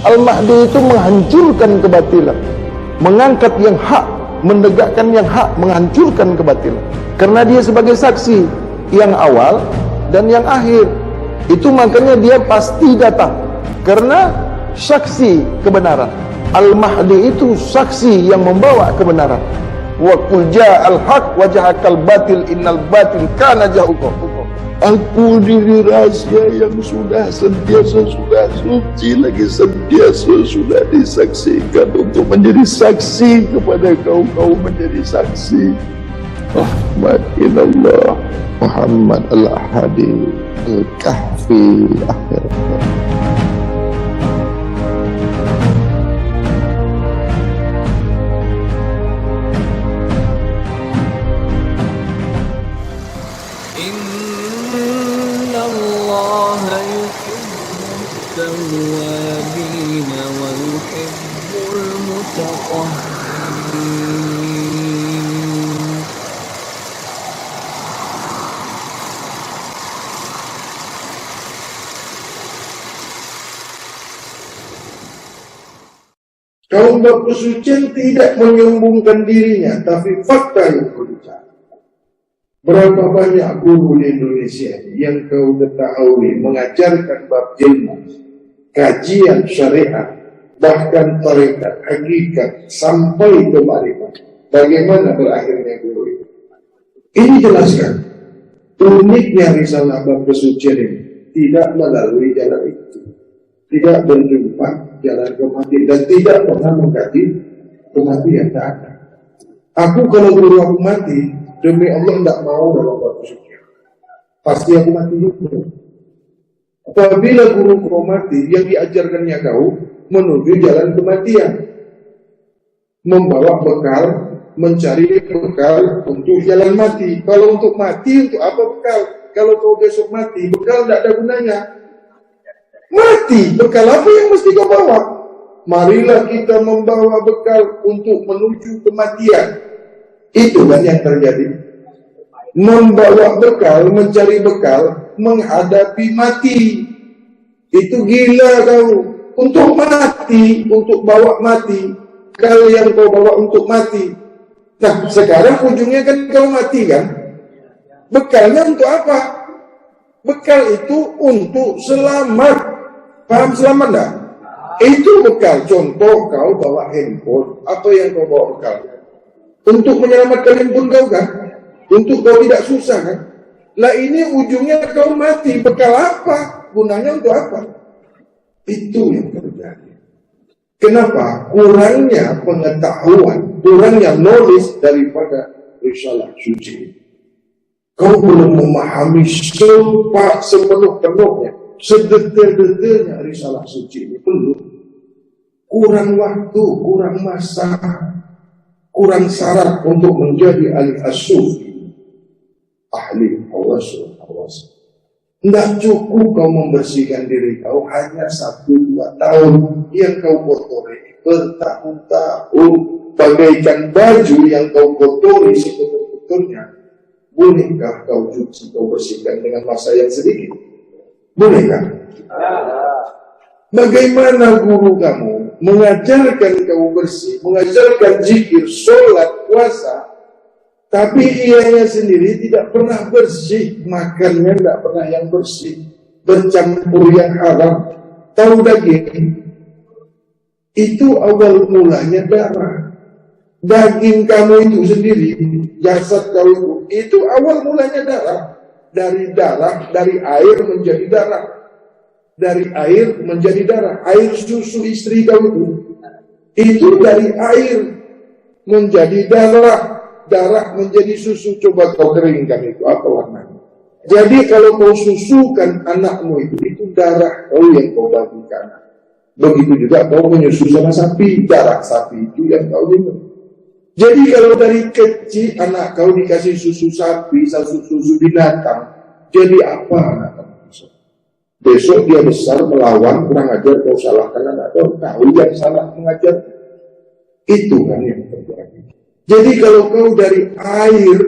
Al-Mahdi itu menghancurkan kebatilan, mengangkat yang hak, menegakkan yang hak, menghancurkan kebatilan. Karena dia sebagai saksi yang awal dan yang akhir. Itu makanya dia pasti datang, karena saksi kebenaran. Al-Mahdi itu saksi yang membawa kebenaran. Wa qul ja'al haq wa jahaqal batil innal batil kana zahuqa. Aku diri rahasia yang sudah sentiasa sudah suci, lagi sentiasa sudah disaksikan untuk menjadi saksi kepada kaum menjadi saksi. Rahmat ilallah Muhammad al-Hadi al-Kahfi akhir. Kaum berkesucian tidak menyombongkan dirinya, tapi fakta yang berbicara. Berapa banyak guru di Indonesia yang kau ketahui mengajarkan bab ilmu, kajian syariat, bahkan tarekat, hakikat, sampai ke makrifat. Bagaimana berakhirnya guru itu? Ini jelaskan uniknya risalah bab kesucian ini tidak melalui jalan itu, tidak berjumpa jalan kematian, dan tidak pernah mengkaji kematian. Tak ada. Aku kalau guru aku mati, demi Allah tidak mau dalam bab kesucian, pasti aku mati juga. Apabila guru kau mati, yang diajarkannya kau menuju jalan kematian, membawa bekal, mencari bekal untuk jalan mati. Kalau untuk mati, untuk apa bekal? Kalau kau besok mati, bekal tidak ada gunanya. Mati, bekal apa yang mesti kau bawa? Marilah kita membawa bekal untuk menuju kematian. Itu kan yang terjadi. Membawa bekal, mencari bekal, menghadapi mati. Itu gila kau. Untuk mati, untuk bawa mati. Bekal yang kau bawa untuk mati. Nah, sekarang ujungnya kan kau mati kan? Bekalnya untuk apa? Bekal itu untuk selamat. Paham selamat enggak? Itu bekal. Contoh kau bawa handphone. Apa yang kau bawa bekal? Untuk menyelamatkan handphone kau kan? Untuk kau tidak susah kan? Lah ini ujungnya kau mati. Bekal apa? Gunanya untuk apa? Itu yang terjadi. Kenapa? Kurangnya pengetahuan, kurangnya knowledge daripada risalah suci. Kau belum memahami sepenuh-penuhnya, sedetail-detailnya risalah suci ini. Belum. Kurang waktu, kurang masa, kurang syarat untuk menjadi ahli as-sufi, ahli hawasul. Tidak cukup kau membersihkan diri kau hanya 1-2 tahun, yang kau kotori bertahun-tahun, bagaikan baju yang kau kotori sekotor-kotornya. Bolehkah kau cuci, kau bersihkan dengan masa yang sedikit? Bolehkah? Bagaimana guru kamu mengajarkan kau bersih, mengajarkan zikir, sholat, puasa, tapi ianya sendiri tidak pernah bersih, makannya tidak pernah yang bersih, bercampur yang haram, tahu daging. Itu awal mulanya darah. Daging kamu itu sendiri, jasad kau itu awal mulanya darah. Dari darah, dari air menjadi darah. Dari air menjadi darah. Air susu istri kau itu dari air menjadi darah. Darah menjadi susu. Coba kau keringkan itu, apa warnanya? Jadi kalau kau susukan anakmu itu darah kau yang kau bagikan. Begitu juga kau menyusu sama sapi, darah sapi itu yang kau minum. Jadi kalau dari kecil anak kau dikasih susu sapi, susu binatang, jadi apa anak kamu? Besok dia besar melawan, kurang ajar, kau salahkan anak kau, tahu yang salah mengajar. Itu kan yang terjadi. Jadi kalau kau dari air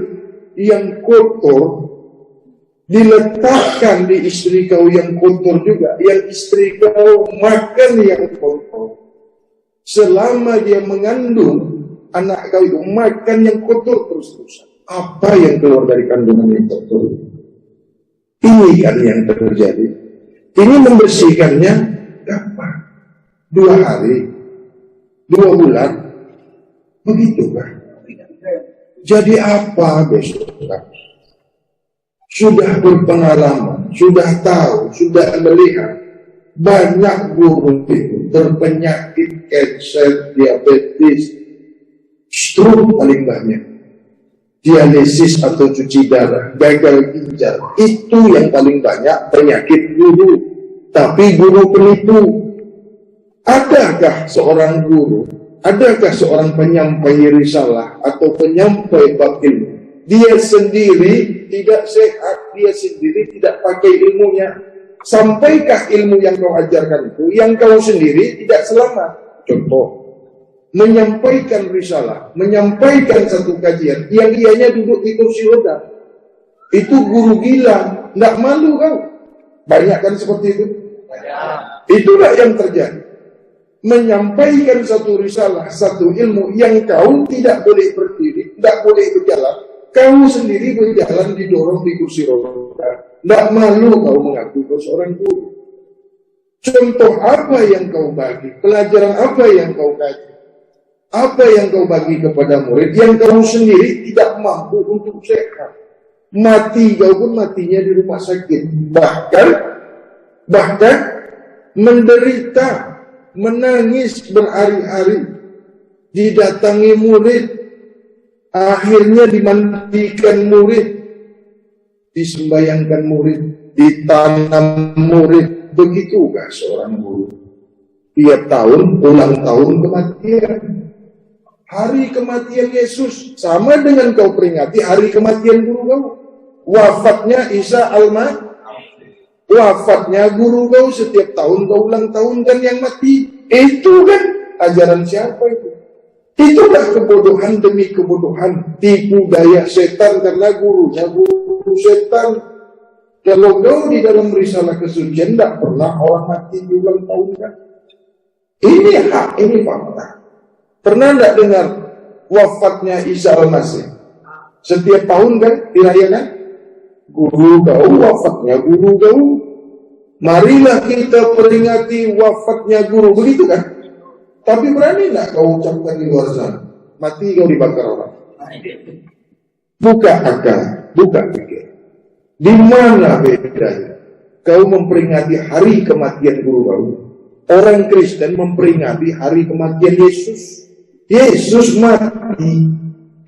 yang kotor, diletakkan di istri kau yang kotor juga, yang istri kau makan yang kotor. Selama dia mengandung, anak kau itu makan yang kotor terus-terusan. Apa yang keluar dari kandungan yang kotor? Ini kan yang terjadi. Ini membersihkannya kapan? 2 hari, 2 bulan, begitu kan? Jadi apa besok? Sudah berpengalaman, sudah tahu, sudah melihat banyak guru itu berpenyakit kanker, diabetes, stroke paling banyak, dialisis atau cuci darah, gagal ginjal. Itu yang paling banyak penyakit guru. Tapi guru penipu. Adakah seorang guru, adakah seorang penyampai risalah atau penyampai bab ilmu, dia sendiri tidak sehat, dia sendiri tidak pakai ilmunya? Sampaikah ilmu yang kau ajarkan itu, yang kau sendiri tidak selamat? Contoh, menyampaikan risalah, menyampaikan satu kajian, yang ianya duduk di kursi roda. Itu guru gila, tidak malu kau? Banyak kan seperti itu? Itulah yang terjadi. Menyampaikan satu risalah, satu ilmu yang kau tidak boleh berdiri, tidak boleh berjalan, kau sendiri berjalan didorong di kursi roda. Tidak malu kau mengaku kau seorang guru. Contoh apa yang kau bagi? Pelajaran apa yang kau kaji? Apa yang kau bagi kepada murid yang kau sendiri tidak mampu untuk sehat? Mati kau pun matinya di rumah sakit. Bahkan menderita, menangis berhari-hari, didatangi murid, akhirnya dimandikan murid, disembayangkan murid, ditanam murid. Begitukah seorang guru? Tiap tahun, ulang tahun kematian. Hari kematian Yesus sama dengan kau peringati hari kematian guru kau. Wafatnya Isa Almasih, wafatnya guru kau, setiap tahun kau ulang tahun kan yang mati. Itu kan ajaran siapa itu? Itulah kebodohan demi kebodohan, tipu daya setan karena gurunya guru setan. Kalau kau di dalam risalah kesucian tidak pernah orang mati di ulang tahun kan? Ini hak, ini fakta. Pernah tidak dengar wafatnya Isa Almasih? Setiap tahun kan dirayakan? Guru kau wafatnya guru kau. Marilah kita peringati wafatnya guru, begitu kan? Tapi berani tidak kau ucapkan di luar sana? Mati kau dibakar orang. Buka akal, buka pikir. Di mana bedanya? Kau memperingati hari kematian guru kau. Orang Kristen memperingati hari kematian Yesus. Yesus mati,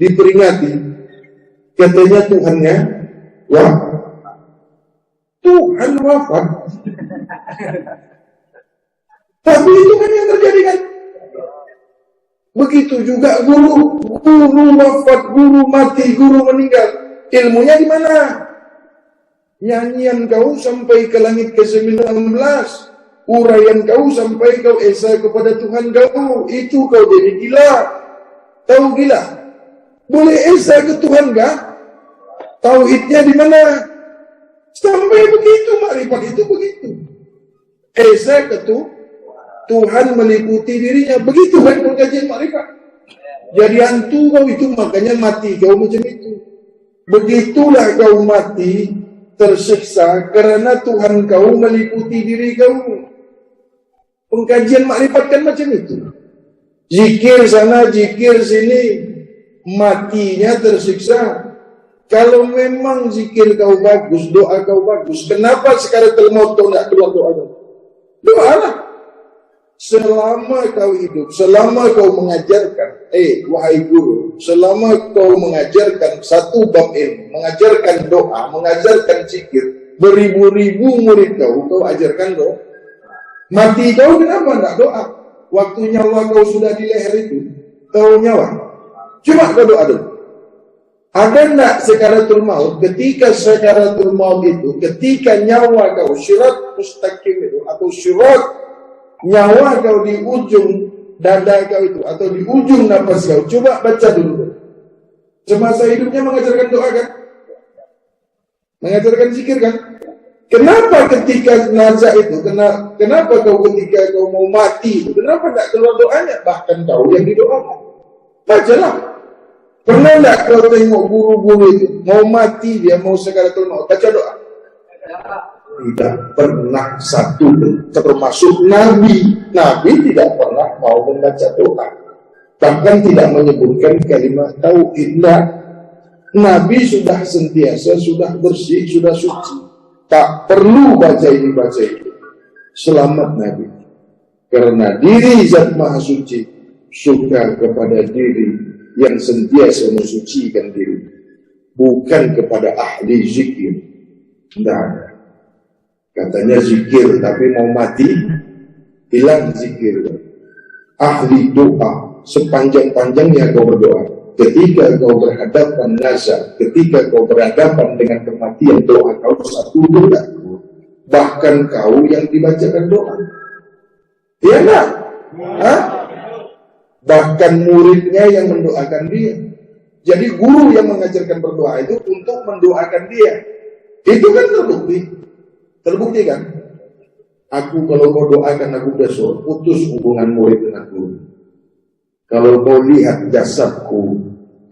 diperingati. Katanya Tuhannya, wah, Tuhan wafat. Tapi itu kan yang terjadi kan? Begitu juga guru wafat, guru mati, guru meninggal. Ilmunya di mana? Nyanyian kau sampai ke langit ke-19, uraian kau sampai kau esa kepada Tuhan kau, itu kau jadi gila. Tahu gila? Boleh esa ke Tuhan kah? Tauhidnya di mana? Sampai begitu, makrifat itu begitu. Esa ke Tuhan meliputi dirinya, begitu kan pengkajian makrifat. Jadi hantu kau itu, makanya mati kau macam itu. Begitulah kau mati, tersiksa karena Tuhan kau meliputi diri kau. Pengkajian makrifat kan macam itu. Zikir sana, zikir sini, matinya tersiksa. Kalau memang zikir kau bagus, doa kau bagus, kenapa sekaratul maut kau tidak keluar doa? Doalah. Selama kau hidup, selama kau mengajarkan, wahai guru, selama kau mengajarkan satu bab ilmu, mengajarkan doa, mengajarkan zikir, beribu-ribu murid kau ajarkan doa. Mati kau kenapa tidak doa? Waktu nyawa kau sudah di leher itu, kau nyawa, cuma kau doa dulu. Ada tidak sekaratul maut? Ketika sekaratul maut itu, ketika nyawa kau syirat mustaqim itu, atau syirat nyawa kau di ujung dada kau itu, atau di ujung nafas kau, coba baca dulu. Semasa hidupnya mengajarkan doa kan? Mengajarkan zikir kan? Kenapa ketika nazar itu, kenapa kau ketika kau mau mati itu, kenapa tidak keluar doanya? Bahkan kau yang didoakan. Bacalah. Pernah tidak kau tengok guru-guru itu, mau mati dia, mau sakaratul maut, baca doa? Tidak pernah satu, termasuk Nabi. Nabi tidak pernah mau membaca doa. Bahkan tidak menyebutkan kalimat tauhid. Nabi sudah sentiasa, sudah bersih, sudah suci. Tak perlu baca ini, baca itu. Selamat Nabi. Karena diri Zat Maha Suci suka kepada diri yang sentiasa mensucikan diri. Bukan kepada ahli zikir. Tidak ada. Katanya zikir, tapi mau mati, hilang zikir. Ahli doa, sepanjang-panjangnya kau berdoa. Ketika kau berhadapan nazar, ketika kau berhadapan dengan kematian, doa kau satu doa. Bahkan kau yang dibacakan doa. Iya enggak? Bahkan muridnya yang mendoakan dia. Jadi guru yang mengajarkan berdoa itu untuk mendoakan dia. Itu kan terbukti. Terbukti kan? Aku kalau mau doakan aku besok, putus hubungan murid dengan guru. Kalau kau lihat jasadku,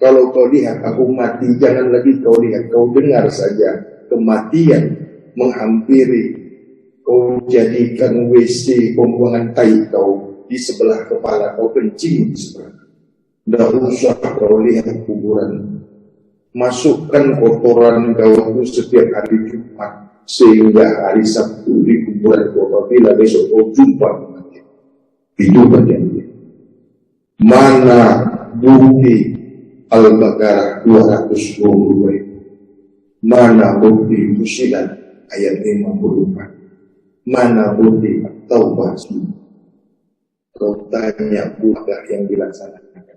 kalau kau lihat aku mati, jangan lagi kau lihat, kau dengar saja kematian menghampiri. Kau jadikan WC pembuangan tai kau di sebelah kepala, kau kencing di sebelah. Tidak usah kau lihat kuburan. Masukkan kotoran kau itu setiap hari Jumat sehingga hari Sabtu di kuburan kau. Apabila besok kau jumpa kematian, itu bagian dia. Mana bukti Al-Baqarah 222? Mana bukti Fussilat ayat 54? Mana bukti At-Taubah? Kau tanya buahkah yang dilaksanakan?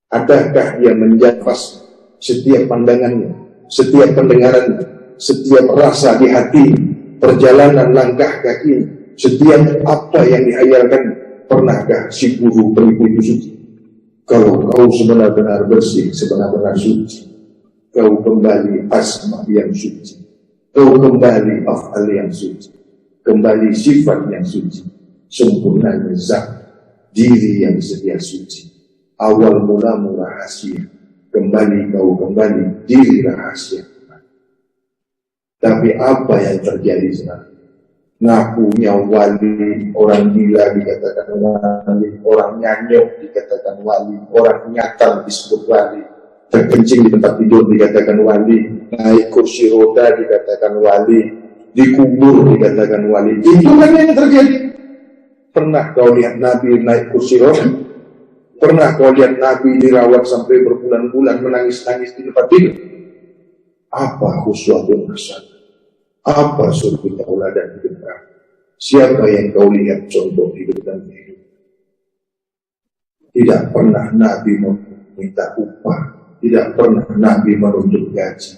Adakah dia menjafas setiap pandangannya, setiap pendengarannya, setiap rasa di hati, perjalanan langkah kaki, setiap apa yang dihayalkan? Pernahkah si guru penipu itu suci? Kalau kau sebenar-benar bersih, sebenar-benar suci, kau kembali asma yang suci, kau kembali af'al yang suci, kembali sifat yang suci, sempurnanya zat diri yang sedia suci, awal mulamu rahasia, kembali kau kembali diri rahasia. Tapi apa yang terjadi sekarang? Ngakunya wali, orang gila dikatakan wali, orang nyanyuk dikatakan wali, orang nyakal disebut wali, terkencing di tempat tidur dikatakan wali, naik kursi roda dikatakan wali, dikubur dikatakan wali. Itu kan yang terjadi. Pernah kau lihat Nabi naik kursi roda? Pernah kau lihat Nabi dirawat sampai berbulan-bulan menangis-nangis di tempat tidur? Apa khuswatul hasan? Apa suri tauladan hidup? Siapa yang kau lihat contoh hidup dan hidup? Tidak pernah Nabi meminta upah, tidak pernah Nabi menuntut gaji,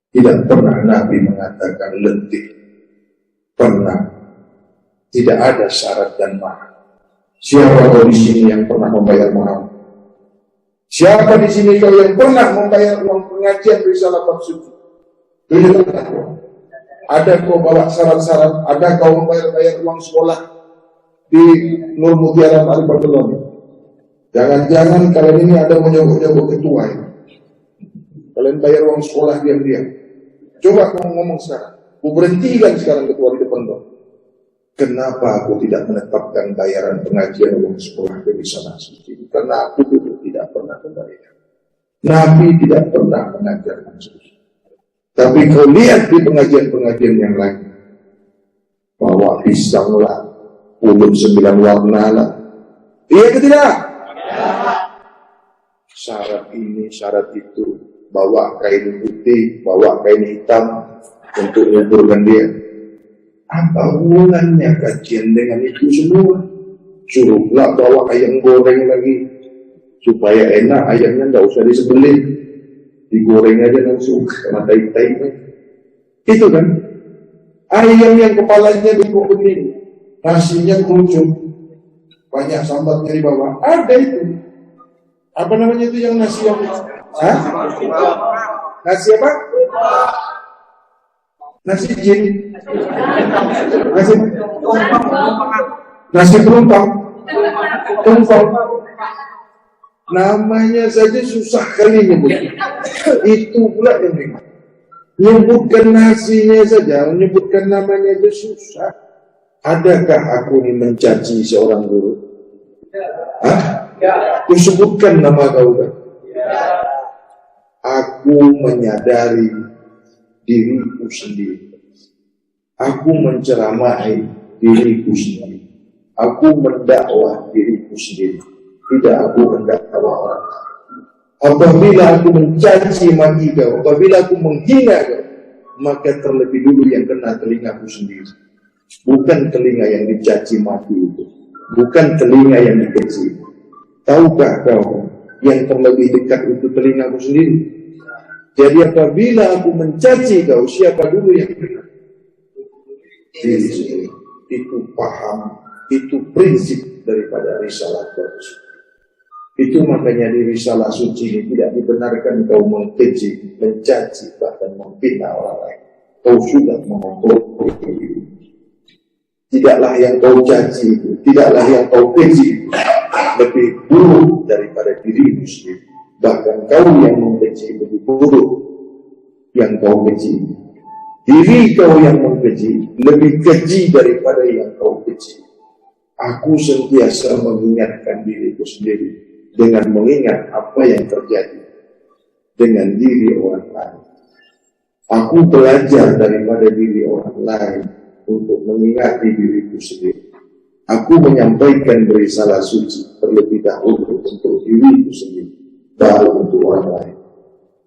tidak pernah Nabi mengatakan letih. Pernah. Tidak ada syarat dan mahar. Siapa kau di sini yang pernah membayar mahar? Siapa di sini kau yang pernah membayar uang pengajian risalah bab suci? Tunjukkan kau. Ada kau bawa syarat-syarat, ada kau membayar uang sekolah di Nur Mutiara Al Barcelona. Jangan-jangan kalian ini ada menyogok-nyogok ketua ini. Kalian bayar uang sekolah diam-diam. Coba kamu ngomong sekarang. Aku berhentikan sekarang ketua di depan kau. Kenapa aku tidak menetapkan bayaran pengajian uang sekolah dari sana suci? Karena aku itu tidak pernah membayar. Nabi tidak pernah mengajarkan suci. Tapi kau lihat di pengajian-pengajian yang lain, bawa pisang lah, ulun 9 warna lah. Iya ke tidak? Syarat ini, syarat itu, bawa kain putih, bawa kain hitam untuk menguburkan dia. Apa hubungannya kajian dengan itu semua? Suruhlah bawa ayam goreng lagi, supaya enak ayamnya nggak usah disembelih. Digoreng aja langsung sama tai-tai. Itu kan ayam yang kepalanya bentuk begini, nasinya kerucut, banyak sambalnya di bawah. Ada itu. Apa namanya itu yang nasi yang nasi apa? Nasi jin, nasi penumpang, tumpang. Namanya saja susah kali nyebut. Itu pula yang memang. Menyebutkan nasinya saja, menyebutkan namanya saja susah. Adakah aku ini mencaci seorang guru? Hah? Aku sebutkan nama kau kan? Aku menyadari diriku sendiri. Aku menceramai diriku sendiri. Aku mendakwah diriku sendiri. Tidak aku mendakwah orang. Apabila aku mencaci maki kau, apabila aku menghina kau, maka terlebih dulu yang kena telingaku sendiri. Bukan telinga yang dicaci maki itu. Bukan telinga yang dikeji. Tahukah kau yang terlebih dekat itu telingaku sendiri? Jadi apabila aku mencaci kau, siapa dulu yang kena? Diri sendiri. Itu paham, itu prinsip daripada risalah Tuhan. Itu makanya di risalah suci ini tidak dibenarkan kau mengkeji, mencaci, bahkan menghina orang lain. Kau sudah mengompori diri. Tidaklah yang kau caci itu, tidaklah yang kau keji itu lebih buruk daripada dirimu sendiri. Bahkan kau yang mengkeji lebih buruk yang kau keji. Diri kau yang mengkeji lebih keji daripada yang kau keji. Aku sentiasa mengingatkan diriku sendiri dengan mengingat apa yang terjadi dengan diri orang lain. Aku belajar daripada diri orang lain untuk mengingati diriku sendiri. Aku menyampaikan risalah suci terlebih dahulu untuk diriku sendiri, baru untuk orang lain.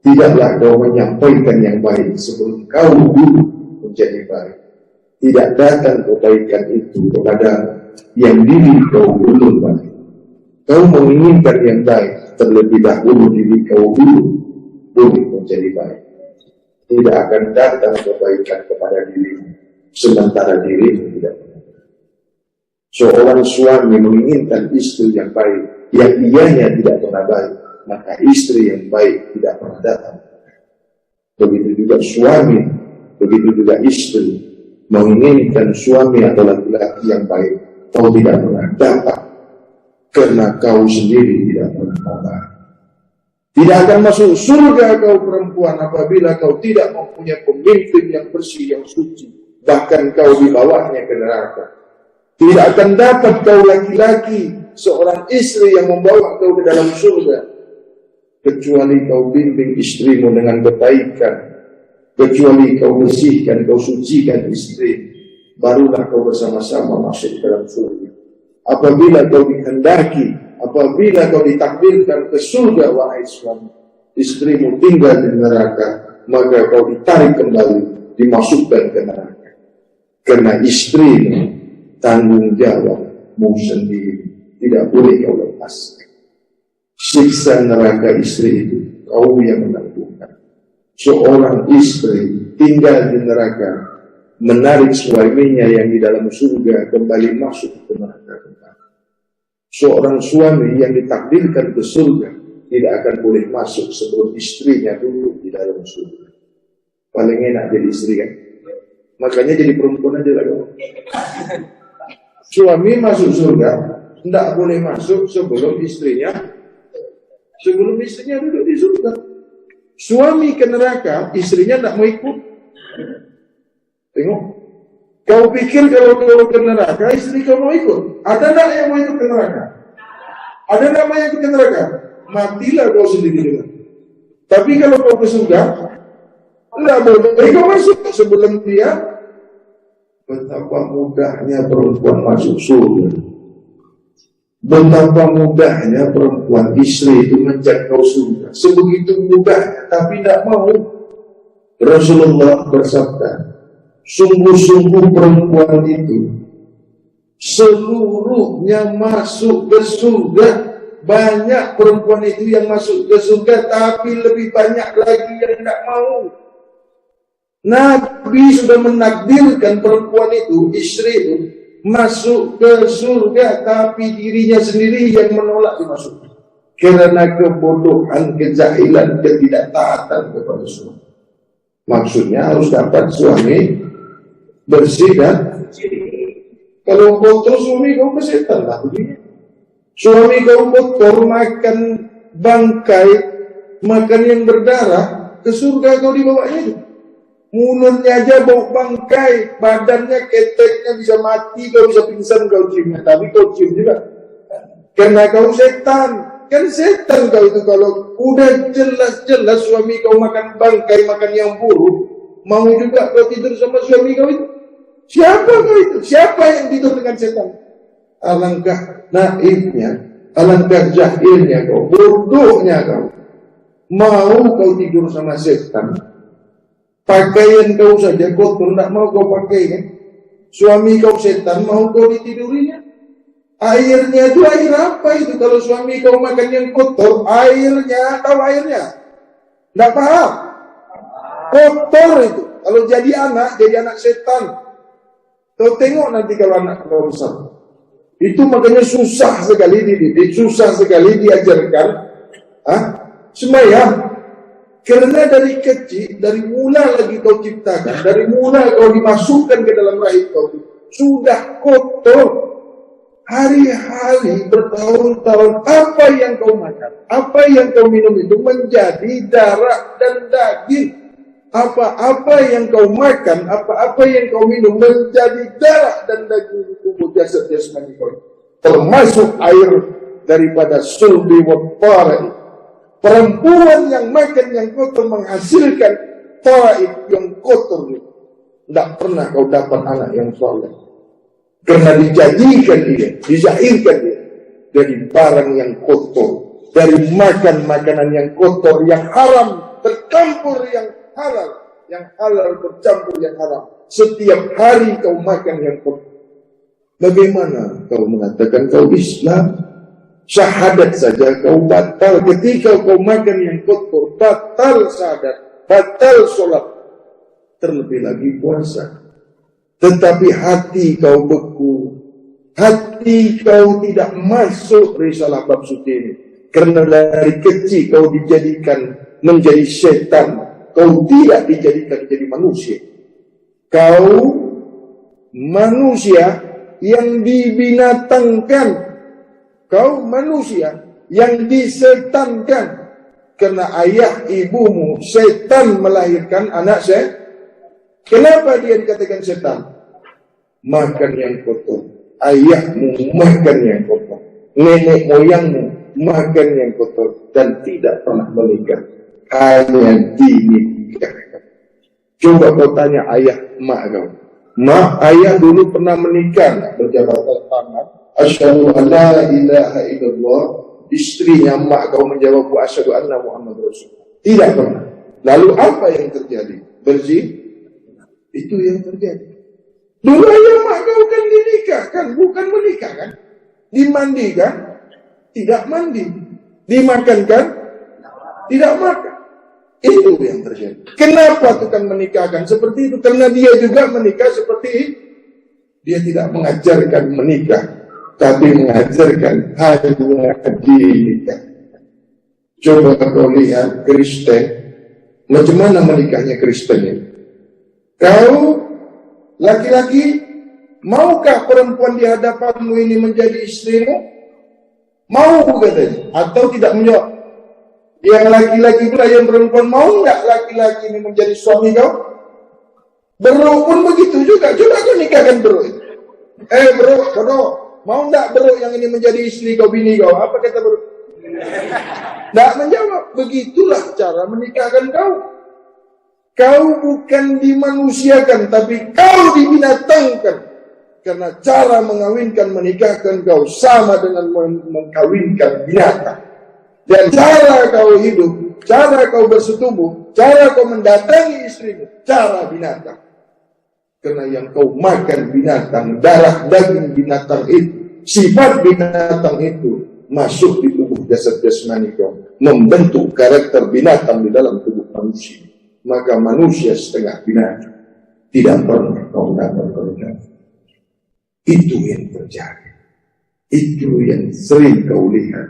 Tidaklah kau menyampaikan yang baik sebelum kau dulu menjadi baik. Tidak datang kebaikan itu kepada yang diri kau belum baik. Kau menginginkan yang baik terlebih dahulu diri kau dulu boleh menjadi baik. Tidak akan datang kebaikan kepada dirimu sementara dirimu tidak. Seorang suami menginginkan istri yang baik, yang ianya tidak pernah baik, maka istri yang baik tidak pernah datang. Begitu juga suami, begitu juga istri menginginkan suami atau laki-laki yang baik, kau tidak pernah dapat. Karena kau sendiri tidak pernah baik. Tidak akan masuk surga kau perempuan apabila kau tidak mempunyai pemimpin yang bersih, yang suci. Bahkan kau di bawahnya ke neraka. Tidak akan dapat kau laki-laki, seorang istri yang membawa kau ke dalam surga. Kecuali kau bimbing istrimu dengan kebaikan. Kecuali kau bersihkan, kau sucikan istri. Barulah kau bersama-sama masuk ke dalam surga. Apabila kau dikehendaki, apabila kau ditakdirkan ke surga, wahai suami, istrimu tinggal di neraka, maka kau ditarik kembali, dimasukkan ke neraka. Karena istrimu tanggung jawabmu sendiri, tidak boleh kau lepas. Siksa neraka istri itu kau yang menanggungkan. Seorang istri tinggal di neraka, menarik suaminya yang di dalam surga kembali masuk ke neraka. Seorang suami yang ditakdirkan ke surga tidak akan boleh masuk sebelum istrinya duduk di dalam surga. Paling enak jadi istri kan? Makanya jadi perempuan aja lah. Suami masuk surga tidak boleh masuk sebelum istrinya duduk di surga. Suami ke neraka, istrinya tidak mau ikut. Tengok. Kau pikir kalau kau ke neraka, istri kau mau ikut? Ada tak yang mau ikut ke neraka? Ada tak yang ikut ke neraka? Matilah kau sendiri dengan. Tapi kalau kau ke surga, tidak boleh kau masuk sebelum dia. Betapa mudahnya perempuan masuk surga. Betapa mudahnya perempuan istri itu menjangkau surga. Sebegitu mudah, tapi tidak mau. Rasulullah bersabda, sungguh-sungguh perempuan itu seluruhnya masuk ke surga. Banyak perempuan itu yang masuk ke surga, tapi lebih banyak lagi yang tidak mau. Nabi sudah menakdirkan perempuan itu, istri itu, masuk ke surga, tapi dirinya sendiri yang menolak dimasukkan. Karena kebodohan, kejahilan, ketidaktaatan kepada suami. Maksudnya harus dapat suami bersih dan kalau kotor suami kau kesetan lah begini. Suami kau kotor makan bangkai, makan yang berdarah, ke surga kau dibawanya itu. Mulutnya aja bau bangkai, badannya keteknya bisa mati, kau bisa pingsan kau ciumnya, tapi kau cium juga. Karena kau setan, kan setan kau itu kalau udah jelas-jelas suami kau makan bangkai, makan yang buruk, mau juga kau tidur sama suami kau itu. Siapa kau itu? Siapa yang tidur dengan setan? Alangkah naifnya, alangkah jahilnya kau, bodohnya kau. Mau kau tidur sama setan, pakaian kau saja kotor, tidak mau kau pakai kan? Suami kau setan, mau kau ditidurinya? Airnya itu air apa itu? Kalau suami kau makan yang kotor, airnya, tahu airnya? Tidak paham? Kotor itu. Kalau jadi anak setan. Kau tengok nanti kalau anak kau besar. Itu makanya susah sekali dididik, susah sekali diajarkan. Sembahyang. Karena dari kecil, dari mula lagi kau ciptakan, dari mula kau dimasukkan ke dalam rahim kau, sudah kotor. Hari-hari, bertahun-tahun, apa yang kau makan, apa yang kau minum itu menjadi darah dan daging. Apa-apa yang kau makan, apa-apa yang kau minum menjadi darah dan daging tubuh jasad jasmani kau. Termasuk air daripada sulbi wa taraib. Perempuan yang makan yang kotor menghasilkan taraib yang kotor. Tidak pernah kau dapat anak yang soleh. Karena dijadikan dia, dizahirkan dia dari barang yang kotor, dari makan makanan yang kotor, yang haram bercampur yang halal bercampur yang haram. Setiap hari kau makan yang kotor. Bagaimana kau mengatakan kau Islam? Syahadat saja kau batal ketika kau makan yang kotor, batal syahadat, batal sholat, terlebih lagi puasa. Tetapi hati kau beku, hati kau tidak masuk risalah bab suci ini. Karena dari kecil kau dijadikan menjadi setan, kau tidak dijadikan menjadi manusia. Kau manusia yang dibinatangkan, kau manusia yang disetankan. Karena ayah ibumu setan melahirkan anak setan. Kenapa dia dikatakan setan? Makan yang kotor. Ayahmu makan yang kotor. Nenek moyangmu makan yang kotor. Dan tidak pernah menikah. Hanya dinikahkan. Coba kau tanya ayah mak kau. Mak, ayah dulu pernah menikah. Berjabat tangan. Asyhadu an la ilaha illallah. Istrinya mak kau menjawab asyhadu anna Muhammad Rasulullah. Tidak pernah. Lalu apa yang terjadi? Bersih? Itu yang terjadi. Dulu ayah mak kau kan dinikahkan, bukan menikahkan. Dimandikan, tidak mandi. Dimakankan, tidak makan. Itu yang terjadi. Kenapa tukang menikahkan seperti itu? Karena dia juga menikah seperti itu. Dia tidak mengajarkan menikah, tapi mengajarkan hanya dinikah. Coba kau lihat Kristen, macam mana menikahnya Kristen ini? Kau laki-laki, maukah perempuan di hadapanmu ini menjadi istrimu? Mau katanya, atau tidak menjawab? Yang laki-laki itu yang perempuan, mau nggak laki-laki ini menjadi suami kau? Bro pun begitu juga. Coba kau nikahkan bro itu. Bro, mau nggak bro yang ini menjadi istri kau, bini kau? Apa kata bro? Nggak menjawab. Begitulah cara menikahkan kau. Kau bukan dimanusiakan, tapi kau dibinatangkan. Karena cara mengawinkan, menikahkan kau sama dengan mengkawinkan binatang. Dan cara kau hidup, cara kau bersetubuh, cara kau mendatangi istrimu, cara binatang. Karena yang kau makan binatang, darah daging binatang itu, sifat binatang itu masuk di tubuh jasad jasmani kau, membentuk karakter binatang di dalam tubuh manusia. Maka manusia setengah binatang. Tidak pernah kau dapat berjaya. Itu yang terjadi. Itu yang sering kau lihat.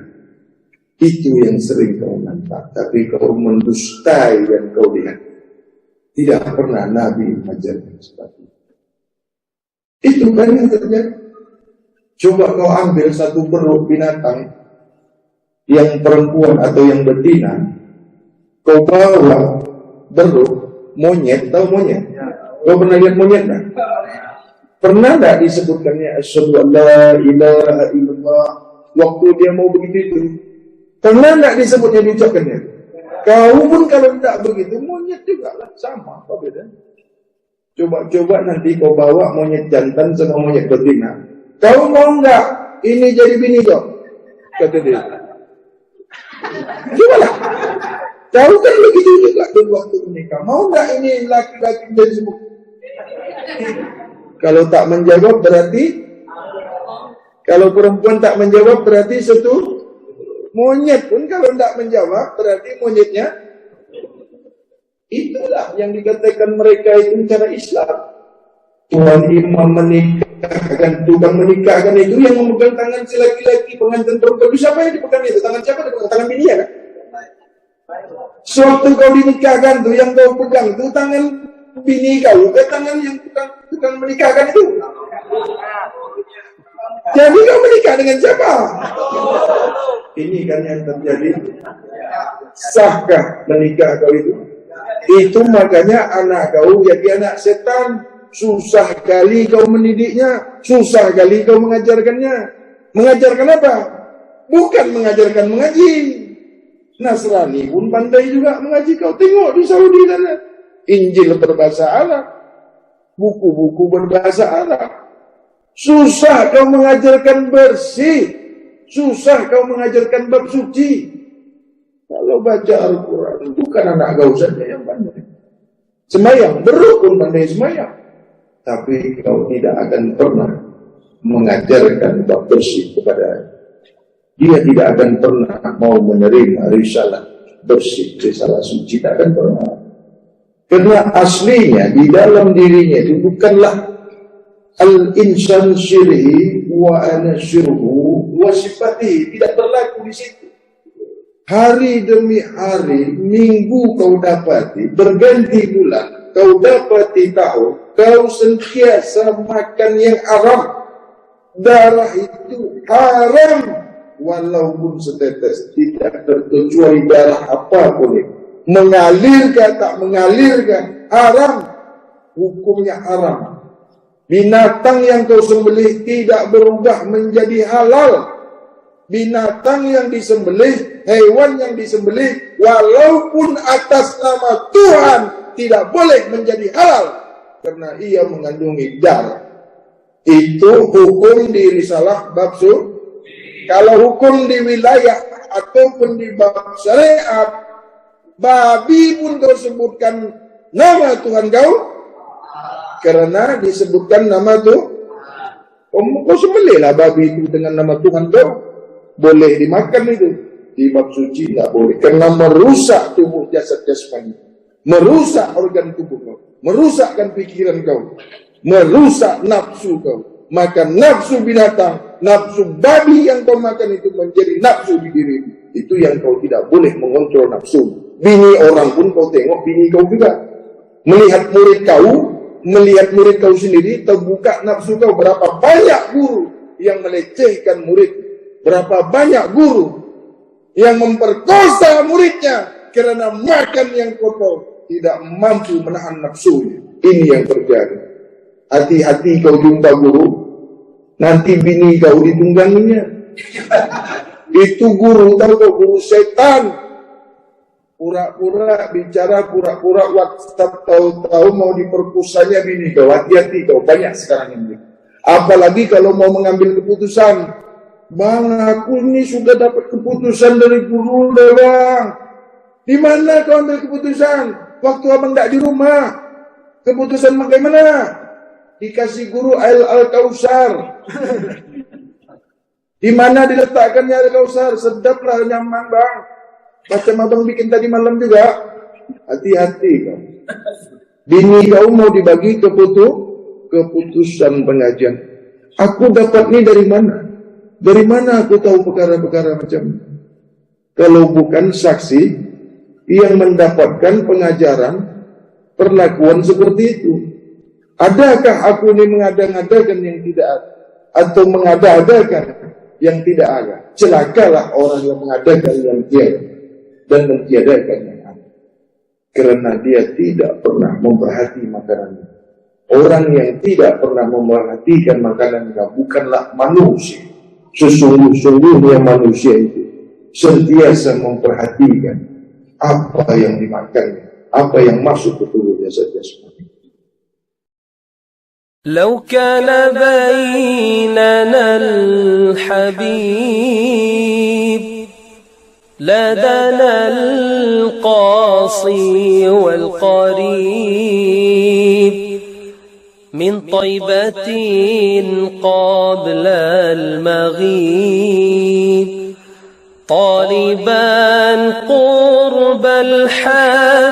Itu yang sering kau nampak. Tapi kau mendustai dan kau lihat. Tidak pernah Nabi mengajarkan seperti itu. Itu kan yang terjadi. Coba kau ambil satu beruk binatang yang perempuan atau yang betina, kau bawa beruk monyet, tahu monyet? Kau pernah lihat monyet tak? Pernah tak disebutkannya asyhadu an la ilaha illallah waktu dia mau begitu itu? Pernah tak disebutnya diucapkannya? Kau pun kalau tidak begitu, monyet juga lah sama, apa bedanya? Coba nanti kau bawa monyet jantan sama monyet betina. Kau mau enggak ini jadi bini kau? Kata dia. Coba lah. Kau kan begitu juga dulu waktu menikah. Mau enggak ini laki-laki jadi semua? Kalau tak menjawab berarti, kalau perempuan tak menjawab berarti satu monyet pun kalau tidak menjawab berarti monyetnya. Itulah yang dikatakan mereka itu cara Islam. Tuan imam menikahkan, tukang menikahkan itu yang memegang tangan si laki-laki pengantin perempuan itu siapa yang dipegang itu? Tangan siapa? Tangan bini kan? Sewaktu kau dinikahkan tuh yang kau pegang itu tangan bini kau, ke tangan yang tukang menikahkan itu. Jadi kau menikah dengan siapa? Ini kan yang terjadi. Sahkah menikah kau itu? Itu makanya anak kau jadi anak setan. Susah kali kau mendidiknya, susah kali kau mengajarkannya. Mengajarkan apa? Bukan mengajarkan mengaji. Nasrani pun pandai juga mengaji. Kau tengok di Saudi sana, Injil berbahasa Arab, buku-buku berbahasa Arab. Susah kau mengajarkan bersih, susah kau mengajarkan bab suci. Kalau baca Al-Quran, bukan anak kau saja yang pandai. Semayang, berukun pandai semayang. Tapi kau tidak akan pernah mengajarkan bab bersih kepada dia. Tidak akan pernah mau menerima risalah bersih, risalah suci. Tidak akan pernah. Karena aslinya di dalam dirinya itu bukanlah al-insan syirhi wa ana syirhu wa sifatihi. Tidak berlaku di situ. Hari demi hari, minggu kau dapati, berganti bulan, kau dapati tahun, kau sentiasa makan yang haram. Darah itu haram, walaupun setetes, tidak terkecuali darah apapun itu. Mengalirkan, tak mengalirkan, haram, hukumnya haram. Binatang yang kau sembelih tidak berubah menjadi halal. Binatang yang disembelih, hewan yang disembelih, walaupun atas nama Tuhan, tidak boleh menjadi halal karena ia mengandungi darah. Itu hukum di risalah bab su. Kalau hukum di wilayah ataupun di bab syariat, babi pun kau sebutkan nama Tuhan kau, karena disebutkan nama tu, kau sembelihlah babi itu dengan nama Tuhan kau. Boleh dimakan itu. Di bab suci tidak boleh. Karena merusak tubuh jasad jasmani. Merusak organ tubuh kau. Merusakkan pikiran kau. Merusak nafsu kau. Maka nafsu binatang, nafsu babi yang kau makan itu menjadi nafsu di diri. Itu yang kau tidak boleh mengontrol nafsu. Bini orang pun kau tengok, bini kau juga. Melihat murid kau sendiri, terbuka nafsu kau. Berapa banyak guru yang melecehkan murid. Berapa banyak guru yang memperkosa muridnya karena makan yang kotor, tidak mampu menahan nafsunya. Ini yang terjadi. Hati-hati kau jumpa guru, nanti bini kau ditungganginya. Itu guru, tahu kau, guru setan. Pura-pura bicara, pura-pura WhatsApp, tahu-tahu mau diperkosanya bini kau. Hati-hati kau, banyak sekarang ini. Apalagi kalau mau mengambil keputusan. Bang, aku ini sudah dapat keputusan dari guru dah, bang. Di mana kau ambil keputusan? Waktu abang tak di rumah. Keputusan bagaimana? Dikasih guru air Al-Kausar. Di mana diletakkannya Al-Kausar? Sedaplah, nyaman, bang. Macam abang bikin tadi malam juga. Hati-hati kau. Bini kau mau dibagi keputusan pengajian. Aku dapat ini dari mana? Dari mana aku tahu perkara-perkara macam ini? Kalau bukan saksi yang mendapatkan pengajaran perlakuan seperti itu. Adakah aku ini mengada-ngadakan yang tidak atau mengada-adakan yang tidak ada? Celakalah orang yang mengadakan yang tiada dan mentiadakan yang ada. Karena dia tidak pernah memperhati makanannya. Orang yang tidak pernah memperhatikan makanannya bukanlah manusia. Sesungguh-sungguhnya manusia itu sentiasa memperhatikan apa yang dimakannya, apa yang masuk ke tubuhnya saja seperti itu. لو كان بيننا الحبيب لدنا القاصي والقريب من طيبة قبل المغيب طالبا قرب الحبيب.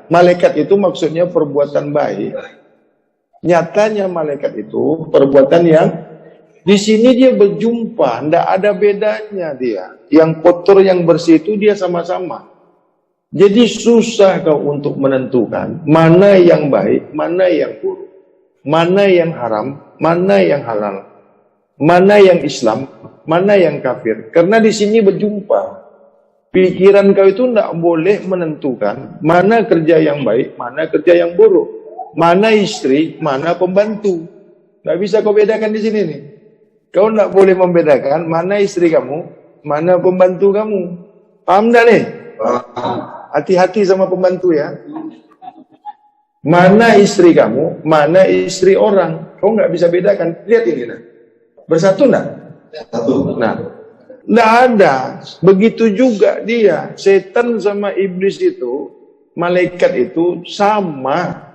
Malaikat itu maksudnya perbuatan baik. Nyatanya malaikat itu perbuatan yang di sini dia berjumpa, tidak ada bedanya dia. Yang kotor yang bersih itu dia sama-sama. Jadi susah kau untuk menentukan mana yang baik, mana yang buruk, mana yang haram, mana yang halal, mana yang Islam, mana yang kafir. Karena di sini berjumpa. Pikiran kau itu tidak boleh menentukan mana kerja yang baik, mana kerja yang buruk, mana istri, mana pembantu. Tidak bisa kau bedakan di sini nih. Kau tidak boleh membedakan mana istri kamu, mana pembantu kamu. Paham tidak nih? Hati-hati sama pembantu ya. Mana istri kamu, mana istri orang. Kau nggak bisa bedakan. Lihat ini nah. Bersatu enggak? Satu. Nah. Tidak ada. Begitu juga dia. Setan sama iblis itu, malaikat itu sama.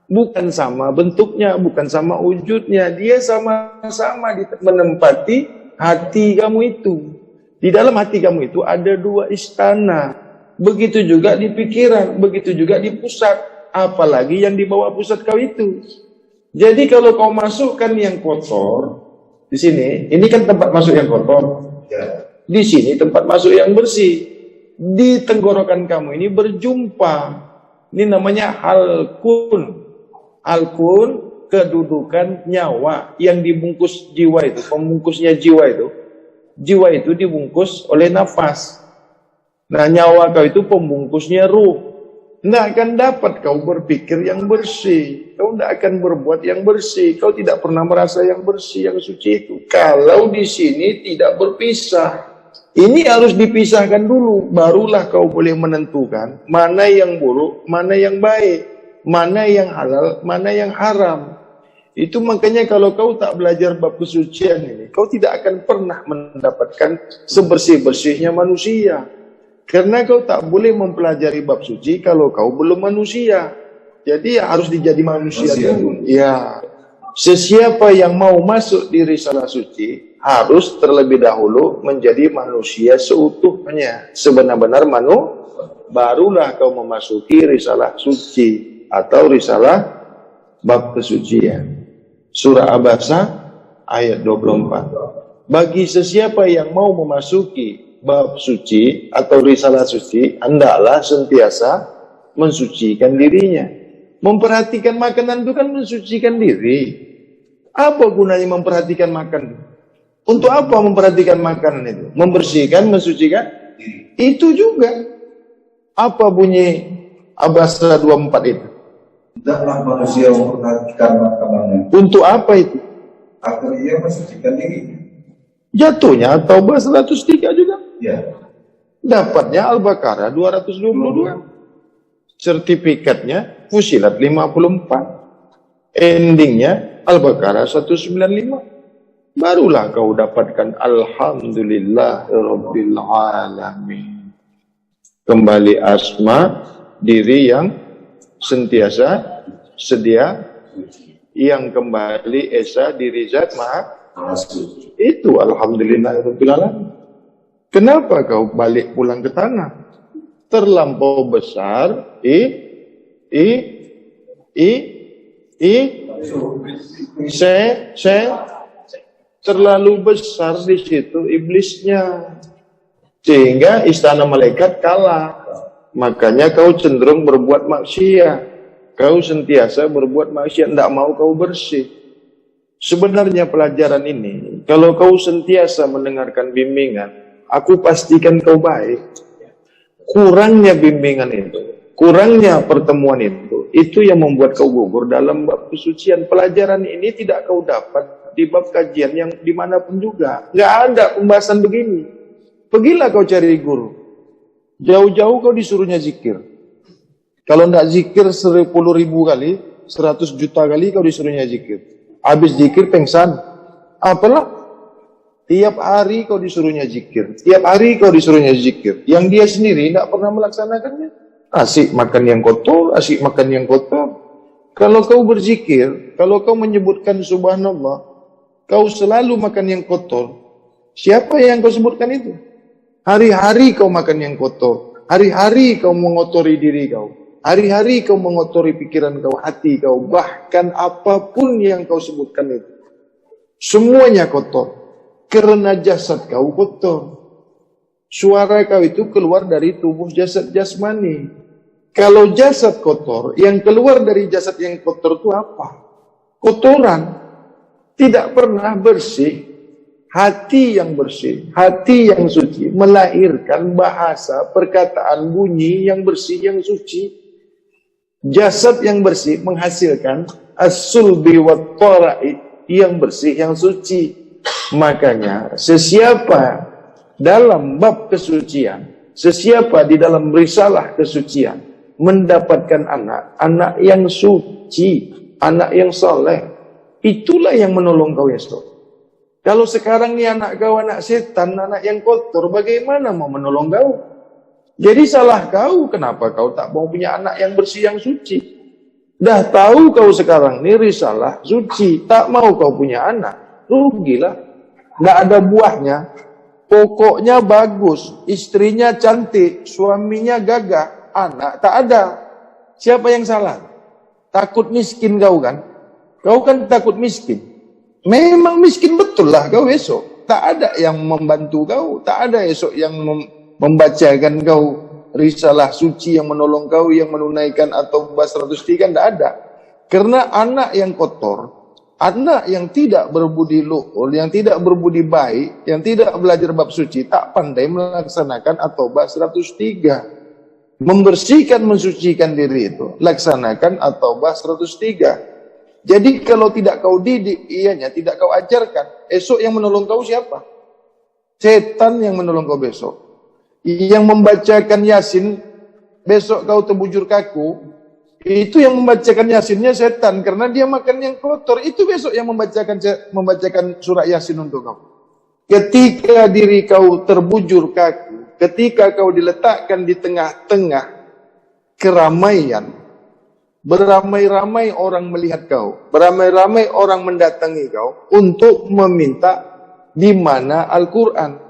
Bukan sama bentuknya, bukan sama wujudnya. Dia sama-sama menempati hati kamu itu. Di dalam hati kamu itu ada dua istana. Begitu juga di pikiran, begitu juga di pusat. Apalagi yang di bawah pusat kau itu. Jadi kalau kau masukkan yang kotor, di sini, ini kan tempat masuk yang kotor. Di sini tempat masuk yang bersih. Di tenggorokan kamu ini berjumpa. Ini namanya halkun. Halkun kedudukan nyawa yang dibungkus jiwa itu. Pembungkusnya jiwa itu. Jiwa itu dibungkus oleh nafas. Nah nyawa kau itu pembungkusnya ruh. Tidak akan dapat kau berpikir yang bersih. Kau tidak akan berbuat yang bersih. Kau tidak pernah merasa yang bersih, yang suci itu. Kalau di sini tidak berpisah. Ini harus dipisahkan dulu. Barulah kau boleh menentukan mana yang buruk, mana yang baik. Mana yang halal, mana yang haram. Itu makanya kalau kau tak belajar bab kesucian ini, kau tidak akan pernah mendapatkan sebersih-bersihnya manusia. Karena kau tak boleh mempelajari bab suci kalau kau belum manusia. Jadi ya harus dijadi manusia dulu. Ya. Sesiapa yang mau masuk di risalah suci harus terlebih dahulu menjadi manusia seutuhnya. Sebenar-benar barulah kau memasuki risalah suci atau risalah bab kesucian. Surah Abasa ayat 24. Bagi sesiapa yang mau memasuki bab suci atau risalah suci, hendaklah sentiasa mensucikan dirinya. Memperhatikan makanan itu kan mensucikan diri. Apa gunanya memperhatikan makan? Untuk apa memperhatikan makanan itu? Membersihkan, mensucikan diri. Itu juga. Apa bunyi Abasa 24 itu? Tidaklah manusia memperhatikan makanannya. Untuk apa itu? Agar ia mensucikan diri. Jatuhnya Taubah 103 juga. Ya. Dapatnya Al-Baqarah 222. Sertifikatnya Fusilat 54. Endingnya Al-Baqarah 195. Barulah kau dapatkan Alhamdulillah Rabbil Alamin. Kembali asma diri yang sentiasa sedia, yang kembali esa diri zat maha. Itu Alhamdulillah Rabbil Alamin. Kenapa kau balik pulang ke tanah? Terlampau besar terlalu besar di situ iblisnya, sehingga istana malaikat kalah. Makanya kau cenderung berbuat maksiat. Kau sentiasa berbuat maksiat, tidak mau kau bersih. Sebenarnya pelajaran ini, kalau kau sentiasa mendengarkan bimbingan, aku pastikan kau baik. Kurangnya bimbingan itu, kurangnya pertemuan itu yang membuat kau gugur dalam bab kesucian. Pelajaran ini tidak kau dapat di bab kajian yang dimanapun juga. Nggak ada pembahasan begini. Pergilah kau cari guru. Jauh-jauh kau disuruhnya zikir. Kalau tidak zikir 10.000 kali, 100 juta kali kau disuruhnya zikir. Habis zikir pengsan. Apalah? Tiap hari kau disuruhnya zikir. Tiap hari kau disuruhnya zikir. Yang dia sendiri tidak pernah melaksanakannya. Asik makan yang kotor, asik makan yang kotor. Kalau kau berzikir, kalau kau menyebutkan subhanallah, kau selalu makan yang kotor. Siapa yang kau sebutkan itu? Hari-hari kau makan yang kotor. Hari-hari kau mengotori diri kau. Hari-hari kau mengotori pikiran kau, hati kau. Bahkan apapun yang kau sebutkan itu. Semuanya kotor. Karena jasad kau kotor. Suara kau itu keluar dari tubuh jasad jasmani. Kalau jasad kotor, yang keluar dari jasad yang kotor itu apa? Kotoran. Tidak pernah bersih. Hati yang bersih, hati yang suci, melahirkan bahasa, perkataan, bunyi yang bersih, yang suci. Jasad yang bersih menghasilkan as-sulbi wa tara'i, yang bersih, yang suci. Makanya, sesiapa dalam bab kesucian, sesiapa di dalam risalah kesucian, mendapatkan anak yang suci, anak yang saleh, itulah yang menolong kau esok. Kalau sekarang ni anak kau anak setan, anak yang kotor, bagaimana mau menolong kau? Jadi salah kau, kenapa kau tak mau punya anak yang bersih, yang suci? Dah tahu kau sekarang ni risalah suci, tak mau kau punya anak, rugilah. Nggak ada buahnya, pokoknya bagus, istrinya cantik, suaminya gagah, anak tak ada. Siapa yang salah? Takut miskin kau kan? Kau kan takut miskin. Memang miskin betul lah kau esok. Tak ada yang membantu kau. Tak ada esok yang membacakan kau risalah suci yang menolong kau, yang menunaikan atau bahas 103, tak ada. Karena anak yang kotor, anak yang tidak berbudi luhur, yang tidak berbudi baik, yang tidak belajar bab suci, tak pandai melaksanakan atau bahas 103. Membersihkan, mensucikan diri itu, laksanakan atau bahas 103. Jadi kalau tidak kau didik, ianya tidak kau ajarkan, esok yang menolong kau siapa? Setan yang menolong kau besok. Yang membacakan Yasin, besok kau terbujur kaku, itu yang membacakan Yasinnya setan, karena dia makan yang kotor. Itu besok yang membacakan surat Yasin untuk kau. Ketika diri kau terbujur kaku, ketika kau diletakkan di tengah-tengah keramaian, beramai-ramai orang melihat kau, beramai-ramai orang mendatangi kau untuk meminta di mana Al-Quran,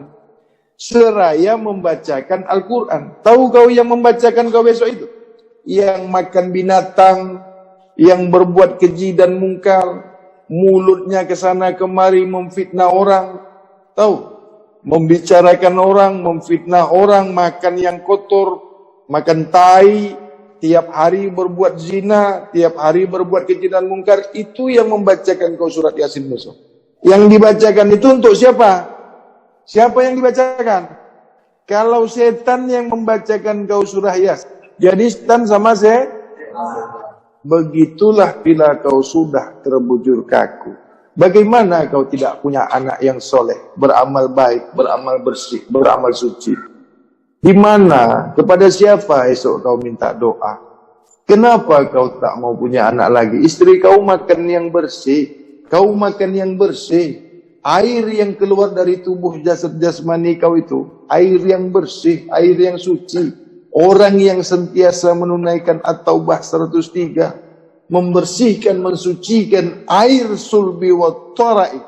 seraya membacakan Al-Quran. Tahu kau yang membacakan kau besok itu? Yang makan binatang, yang berbuat keji dan mungkar, mulutnya ke sana kemari memfitnah orang. Tahu? Membicarakan orang, memfitnah orang, makan yang kotor, makan tai, tiap hari berbuat zina, tiap hari berbuat keji dan mungkar. Itu yang membacakan kau surat Yasin besok. Yang dibacakan itu untuk siapa? Siapa yang dibacakan? Kalau setan yang membacakan kau surah Yasin, jadi setan sama saya. Begitulah bila kau sudah terbujur kaku. Bagaimana kau tidak punya anak yang soleh, beramal baik, beramal bersih, beramal suci? Di mana? Kepada siapa esok kau minta doa? Kenapa kau tak mau punya anak lagi? Istri kau makan yang bersih, kau makan yang bersih. Air yang keluar dari tubuh jasad jasmani kau itu, air yang bersih, air yang suci. Orang yang sentiasa menunaikan at-taubah 103, membersihkan, mensucikan air sulbi wa tara'i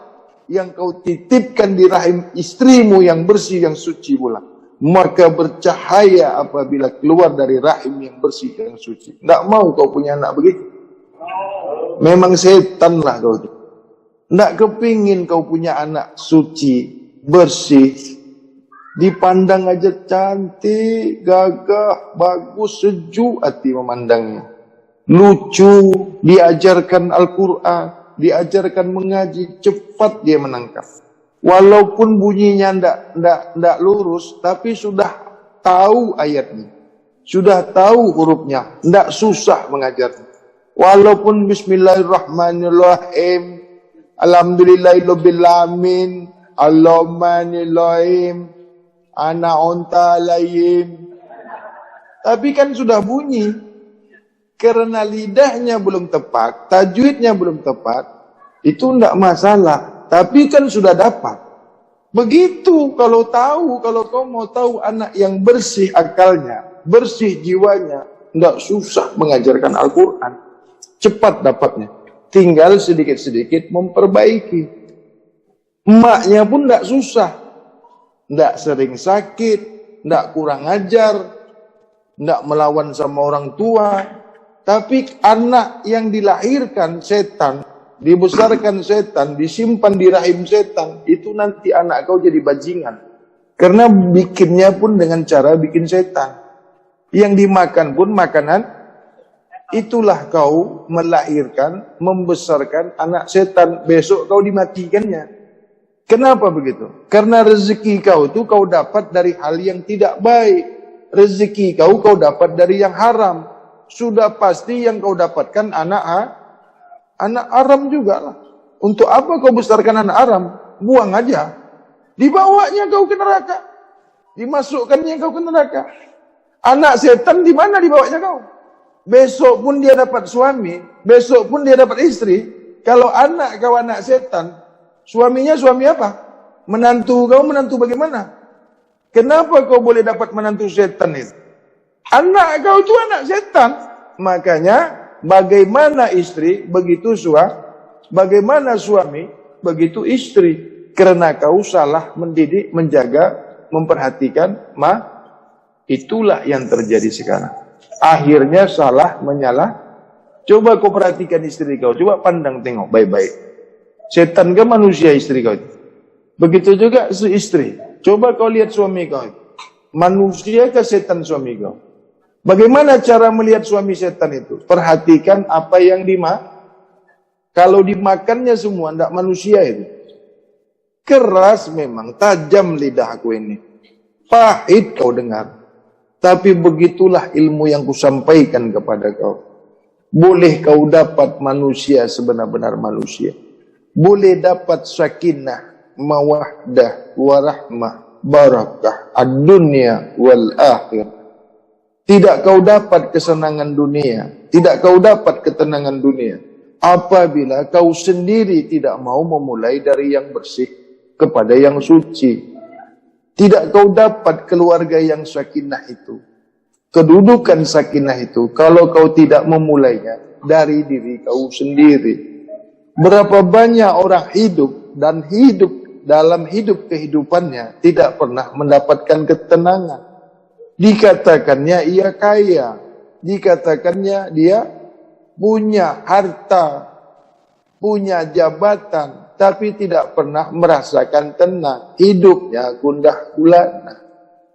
yang kau titipkan di rahim istrimu yang bersih, yang suci pula. Maka bercahaya apabila keluar dari rahim yang bersih dan suci. Tak mau kau punya anak begitu. Memang setan lah kau itu. Tak kepingin kau punya anak suci, bersih, Dipandang aja cantik, gagah, bagus, sejuk hati memandangnya. Lucu, diajarkan Al-Quran, diajarkan mengaji, cepat dia menangkap. Walaupun bunyinya ndak lurus, tapi sudah tahu ayatnya. Sudah tahu hurufnya, ndak susah mengajarnya. Walaupun Bismillahirrahmanirrahim, Alhamdulillahirrahmanirrahim, Allahummanirrahim, Ana onta layim. Tapi kan sudah bunyi. Karena lidahnya belum tepat, tajwidnya belum tepat, itu tidak masalah. Tapi kan sudah dapat. Begitu kalau tahu, kalau kau mau tahu anak yang bersih akalnya, bersih jiwanya, tidak susah mengajarkan Al-Quran. Cepat dapatnya. Tinggal sedikit-sedikit memperbaiki. Emaknya pun tidak susah. Tidak sering sakit, tidak kurang ajar, tidak melawan sama orang tua. Tapi anak yang dilahirkan setan, dibesarkan setan, disimpan di rahim setan, itu nanti anak kau jadi bajingan. Karena bikinnya pun dengan cara bikin setan. Yang dimakan pun makanan, itulah kau melahirkan, membesarkan anak setan. Besok kau dimatikannya. Kenapa begitu? Karena rezeki kau itu kau dapat dari hal yang tidak baik. Rezeki kau dapat dari yang haram. Sudah pasti yang kau dapatkan anak haram juga lah. Untuk apa kau besarkan anak haram? Buang aja. Dibawanya kau ke neraka. Dimasukkannya kau ke neraka. Anak setan di mana dibawanya kau? Besok pun dia dapat suami, besok pun dia dapat istri. Kalau anak kau anak setan, suaminya suami apa? Menantu kau menantu bagaimana? Kenapa kau boleh dapat menantu setan itu? Anak kau itu anak setan. Makanya bagaimana istri begitu bagaimana suami begitu istri. Karena kau salah mendidik, menjaga, memperhatikan, itulah yang terjadi sekarang. Akhirnya salah menyalah. Coba kau perhatikan istri kau, coba pandang tengok baik-baik. Setan ke manusia istri kau itu? Begitu juga istri. Coba kau lihat suami kau itu. Manusia ke setan suami kau? Bagaimana cara melihat suami setan itu? Perhatikan apa yang kalau dimakannya semua, tidak manusia itu. Keras memang, tajam lidah aku ini. Pahit kau dengar. Tapi begitulah ilmu yang kusampaikan kepada kau. Boleh kau dapat manusia sebenar-benar manusia. Boleh dapat sakinah, mawaddah, warahmah, barakah, ad-dunya wal akhir. Tidak kau dapat kesenangan dunia, tidak kau dapat ketenangan dunia, apabila kau sendiri tidak mau memulai dari yang bersih kepada yang suci. Tidak kau dapat keluarga yang sakinah itu, kedudukan sakinah itu, kalau kau tidak memulainya dari diri kau sendiri. Berapa banyak orang hidup dan hidup dalam kehidupannya tidak pernah mendapatkan ketenangan. Dikatakannya ia kaya, dikatakannya dia punya harta, punya jabatan, tapi tidak pernah merasakan tenang. Hidupnya gundah gulana.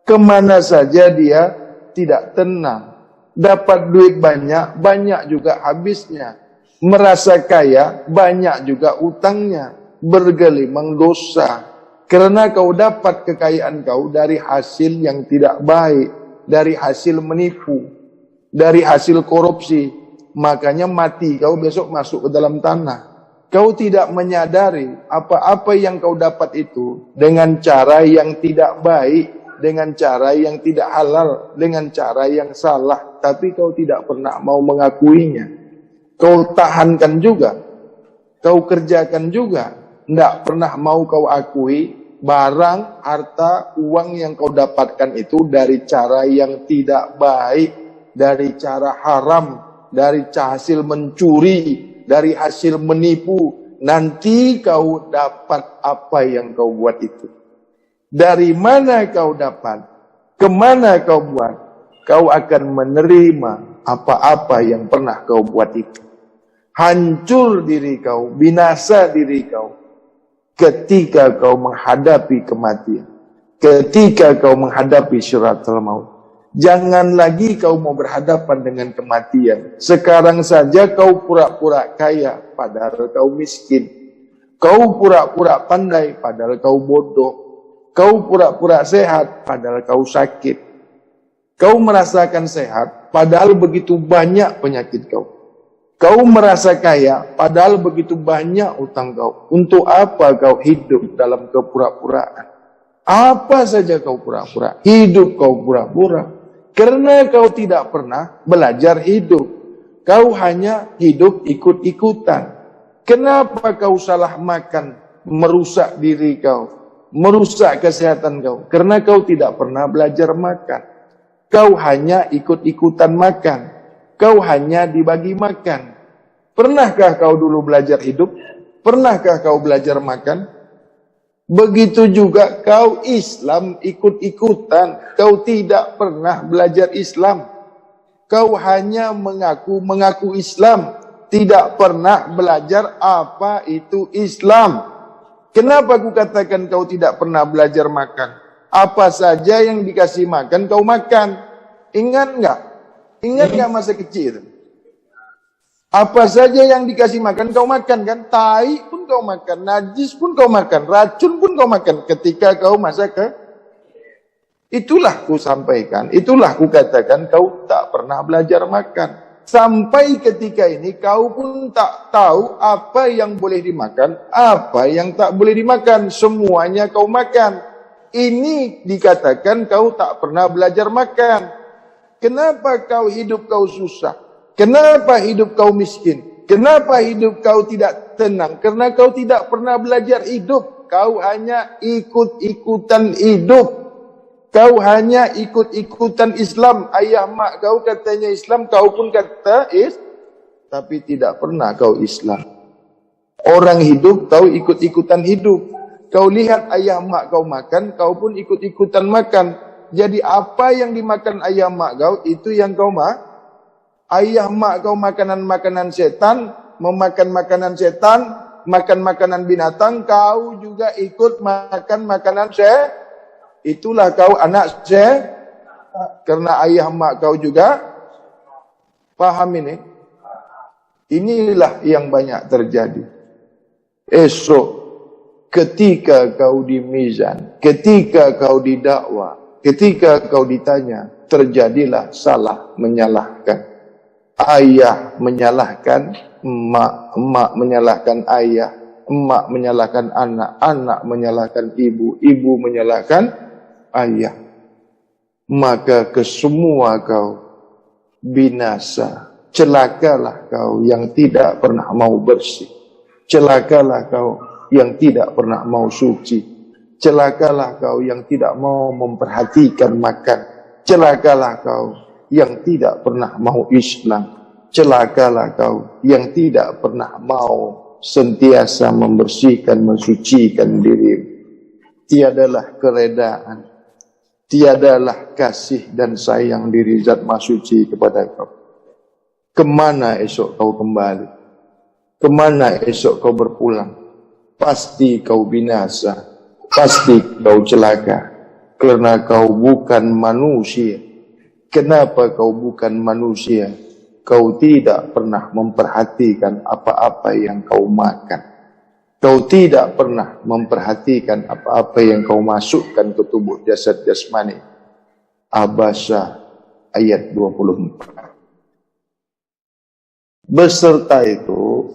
Kemana saja dia tidak tenang. Dapat duit banyak, banyak juga habisnya. Merasa kaya, banyak juga utangnya. Bergelimang dosa. Karena kau dapat kekayaan kau dari hasil yang tidak baik. Dari hasil menipu. Dari hasil korupsi. Makanya mati kau besok masuk ke dalam tanah. Kau tidak menyadari apa-apa yang kau dapat itu dengan cara yang tidak baik. Dengan cara yang tidak halal. Dengan cara yang salah. Tapi kau tidak pernah mau mengakuinya. Kau tahankan juga. Kau kerjakan juga. Tidak pernah mau kau akui barang, harta, uang yang kau dapatkan itu dari cara yang tidak baik, dari cara haram, dari hasil mencuri, dari hasil menipu. Nanti kau dapat apa yang kau buat itu. Dari mana kau dapat? Kemana kau buat? Kau akan menerima apa-apa yang pernah kau buat itu. Hancur diri kau, binasa diri kau. Ketika kau menghadapi kematian. ketika kau menghadapi syiratul maut. Jangan lagi kau mau berhadapan dengan kematian. Sekarang saja kau pura-pura kaya, padahal kau miskin. Kau pura-pura pandai, padahal kau bodoh. Kau pura-pura sehat, padahal kau sakit. Kau merasakan sehat, padahal begitu banyak penyakit kau. Kau merasa kaya, padahal begitu banyak utang kau. Untuk apa kau hidup dalam kepura-puraan? Apa saja kau pura-pura. Hidup kau pura-pura. Karena kau tidak pernah belajar hidup. Kau hanya hidup ikut-ikutan. Kenapa kau salah makan, merusak diri kau, merusak kesehatan kau? Karena kau tidak pernah belajar makan. Kau hanya ikut-ikutan makan. Kau hanya dibagi makan. Pernahkah kau dulu belajar hidup? Pernahkah kau belajar makan? Begitu juga kau Islam ikut-ikutan. Kau tidak pernah belajar Islam. Kau hanya mengaku Islam. Tidak pernah belajar apa itu Islam. Kenapa aku katakan kau tidak pernah belajar makan? Apa saja yang dikasih makan kau makan. Ingat enggak? Ingat enggak masa kecil? Apa saja yang dikasih makan kau makan kan? Tai pun kau makan, najis pun kau makan, racun pun kau makan ketika kau masa ke. Itulah ku sampaikan, itulah ku katakan kau tak pernah belajar makan. Sampai ketika ini kau pun tak tahu apa yang boleh dimakan, apa yang tak boleh dimakan. Semuanya kau makan. Ini dikatakan kau tak pernah belajar makan. Kenapa kau hidup kau susah? Kenapa hidup kau miskin? Kenapa hidup kau tidak tenang? Karena kau tidak pernah belajar hidup. Kau hanya ikut-ikutan hidup. Kau hanya ikut-ikutan Islam. Ayah mak kau katanya Islam, kau pun kata tapi tidak pernah kau Islam. Orang hidup tahu ikut-ikutan hidup. Kau lihat ayah mak kau makan, kau pun ikut-ikutan makan. Jadi apa yang dimakan ayah mak kau, itu yang kau mak. Ayah mak kau makanan-makanan setan, memakan makanan setan, makan makanan binatang, kau juga ikut makan makanan setan. Itulah kau anak setan. Karena ayah mak kau juga. Paham ini? Inilah yang banyak terjadi. Esok ketika kau di mizan, ketika kau didakwa, ketika kau ditanya, terjadilah salah menyalahkan. Ayah menyalahkan emak, emak menyalahkan ayah, emak menyalahkan anak, anak menyalahkan ibu, ibu menyalahkan ayah. Maka kesemua kau binasa. Celakalah kau yang tidak pernah mau bersih. Celakalah kau yang tidak pernah mau suci. Celakalah kau yang tidak mau memperhatikan makan. Celakalah kau yang tidak pernah mau Islam. Celakalah kau yang tidak pernah mau sentiasa membersihkan, mensucikan diri. Tiadalah keredaan, tiadalah kasih dan sayang diri Zat Maha Suci kepada kau. Kemana esok kau kembali? Kemana esok kau berpulang? Pasti kau binasa, pasti kau celaka, karena kau bukan manusia. Kenapa kau bukan manusia? Kau tidak pernah memperhatikan apa-apa yang kau makan. Kau tidak pernah memperhatikan apa-apa yang kau masukkan ke tubuh jasad jasmani. Abasa ayat 24. Beserta itu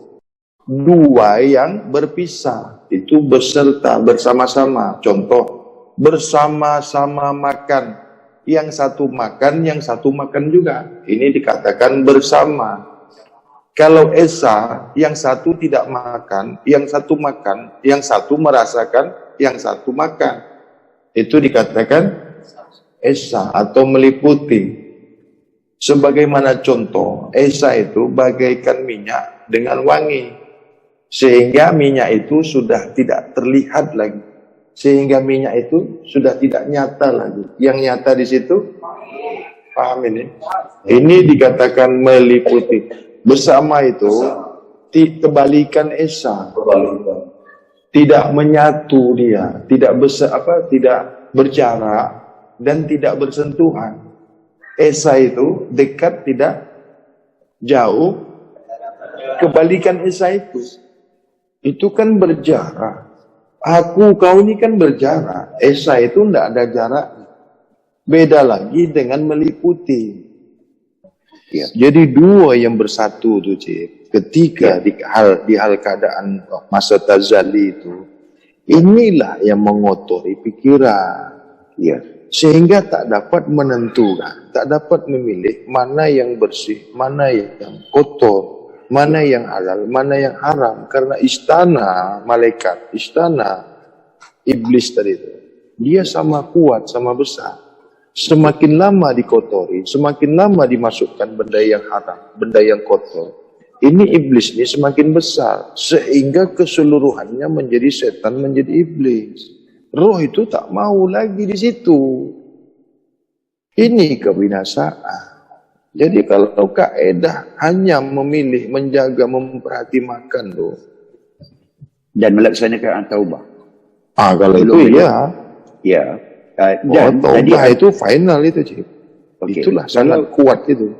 dua yang berpisah. Itu beserta, bersama-sama. Contoh, bersama-sama makan. Yang satu makan, yang satu makan juga. Ini dikatakan bersama. Kalau esa, yang satu tidak makan, yang satu makan, yang satu merasakan, yang satu makan. Itu dikatakan esa atau meliputi. Sebagaimana contoh, esa itu bagaikan minyak dengan wangi. Sehingga minyak itu sudah tidak terlihat lagi. Sehingga minyak itu sudah tidak nyata lagi. Yang nyata di situ, paham ini? Ini dikatakan meliputi. Bersama itu, kebalikan esa. Tidak menyatu dia, tidak berjarak, dan tidak bersentuhan. Esa itu dekat, tidak jauh. Kebalikan esa itu kan berjarak. Aku, kau ini kan berjarak. Esa itu tidak ada jarak. Beda lagi dengan meliputi. Ya. Jadi dua yang bersatu tuh, Cip. Ketika di hal keadaan masa tazali itu, inilah yang mengotori pikiran. Ya. Sehingga tak dapat menentukan, tak dapat memilih mana yang bersih, mana yang kotor, mana yang halal, mana yang haram. Karena istana malaikat, istana iblis tadi itu, dia sama kuat, sama besar. Semakin lama dikotori, semakin lama dimasukkan benda yang haram, benda yang kotor. Ini iblis ini semakin besar, sehingga keseluruhannya menjadi setan, menjadi iblis. Roh itu tak mau lagi di situ. Ini kebinasaan. Jadi kalau kaedah hanya memilih, menjaga, memperhatikan tuh, dan melaksanakan taubah. Kalau itu ya. Ya. Dan taubah itu final itu, Cik. Okay. Itulah sangat kuat itu.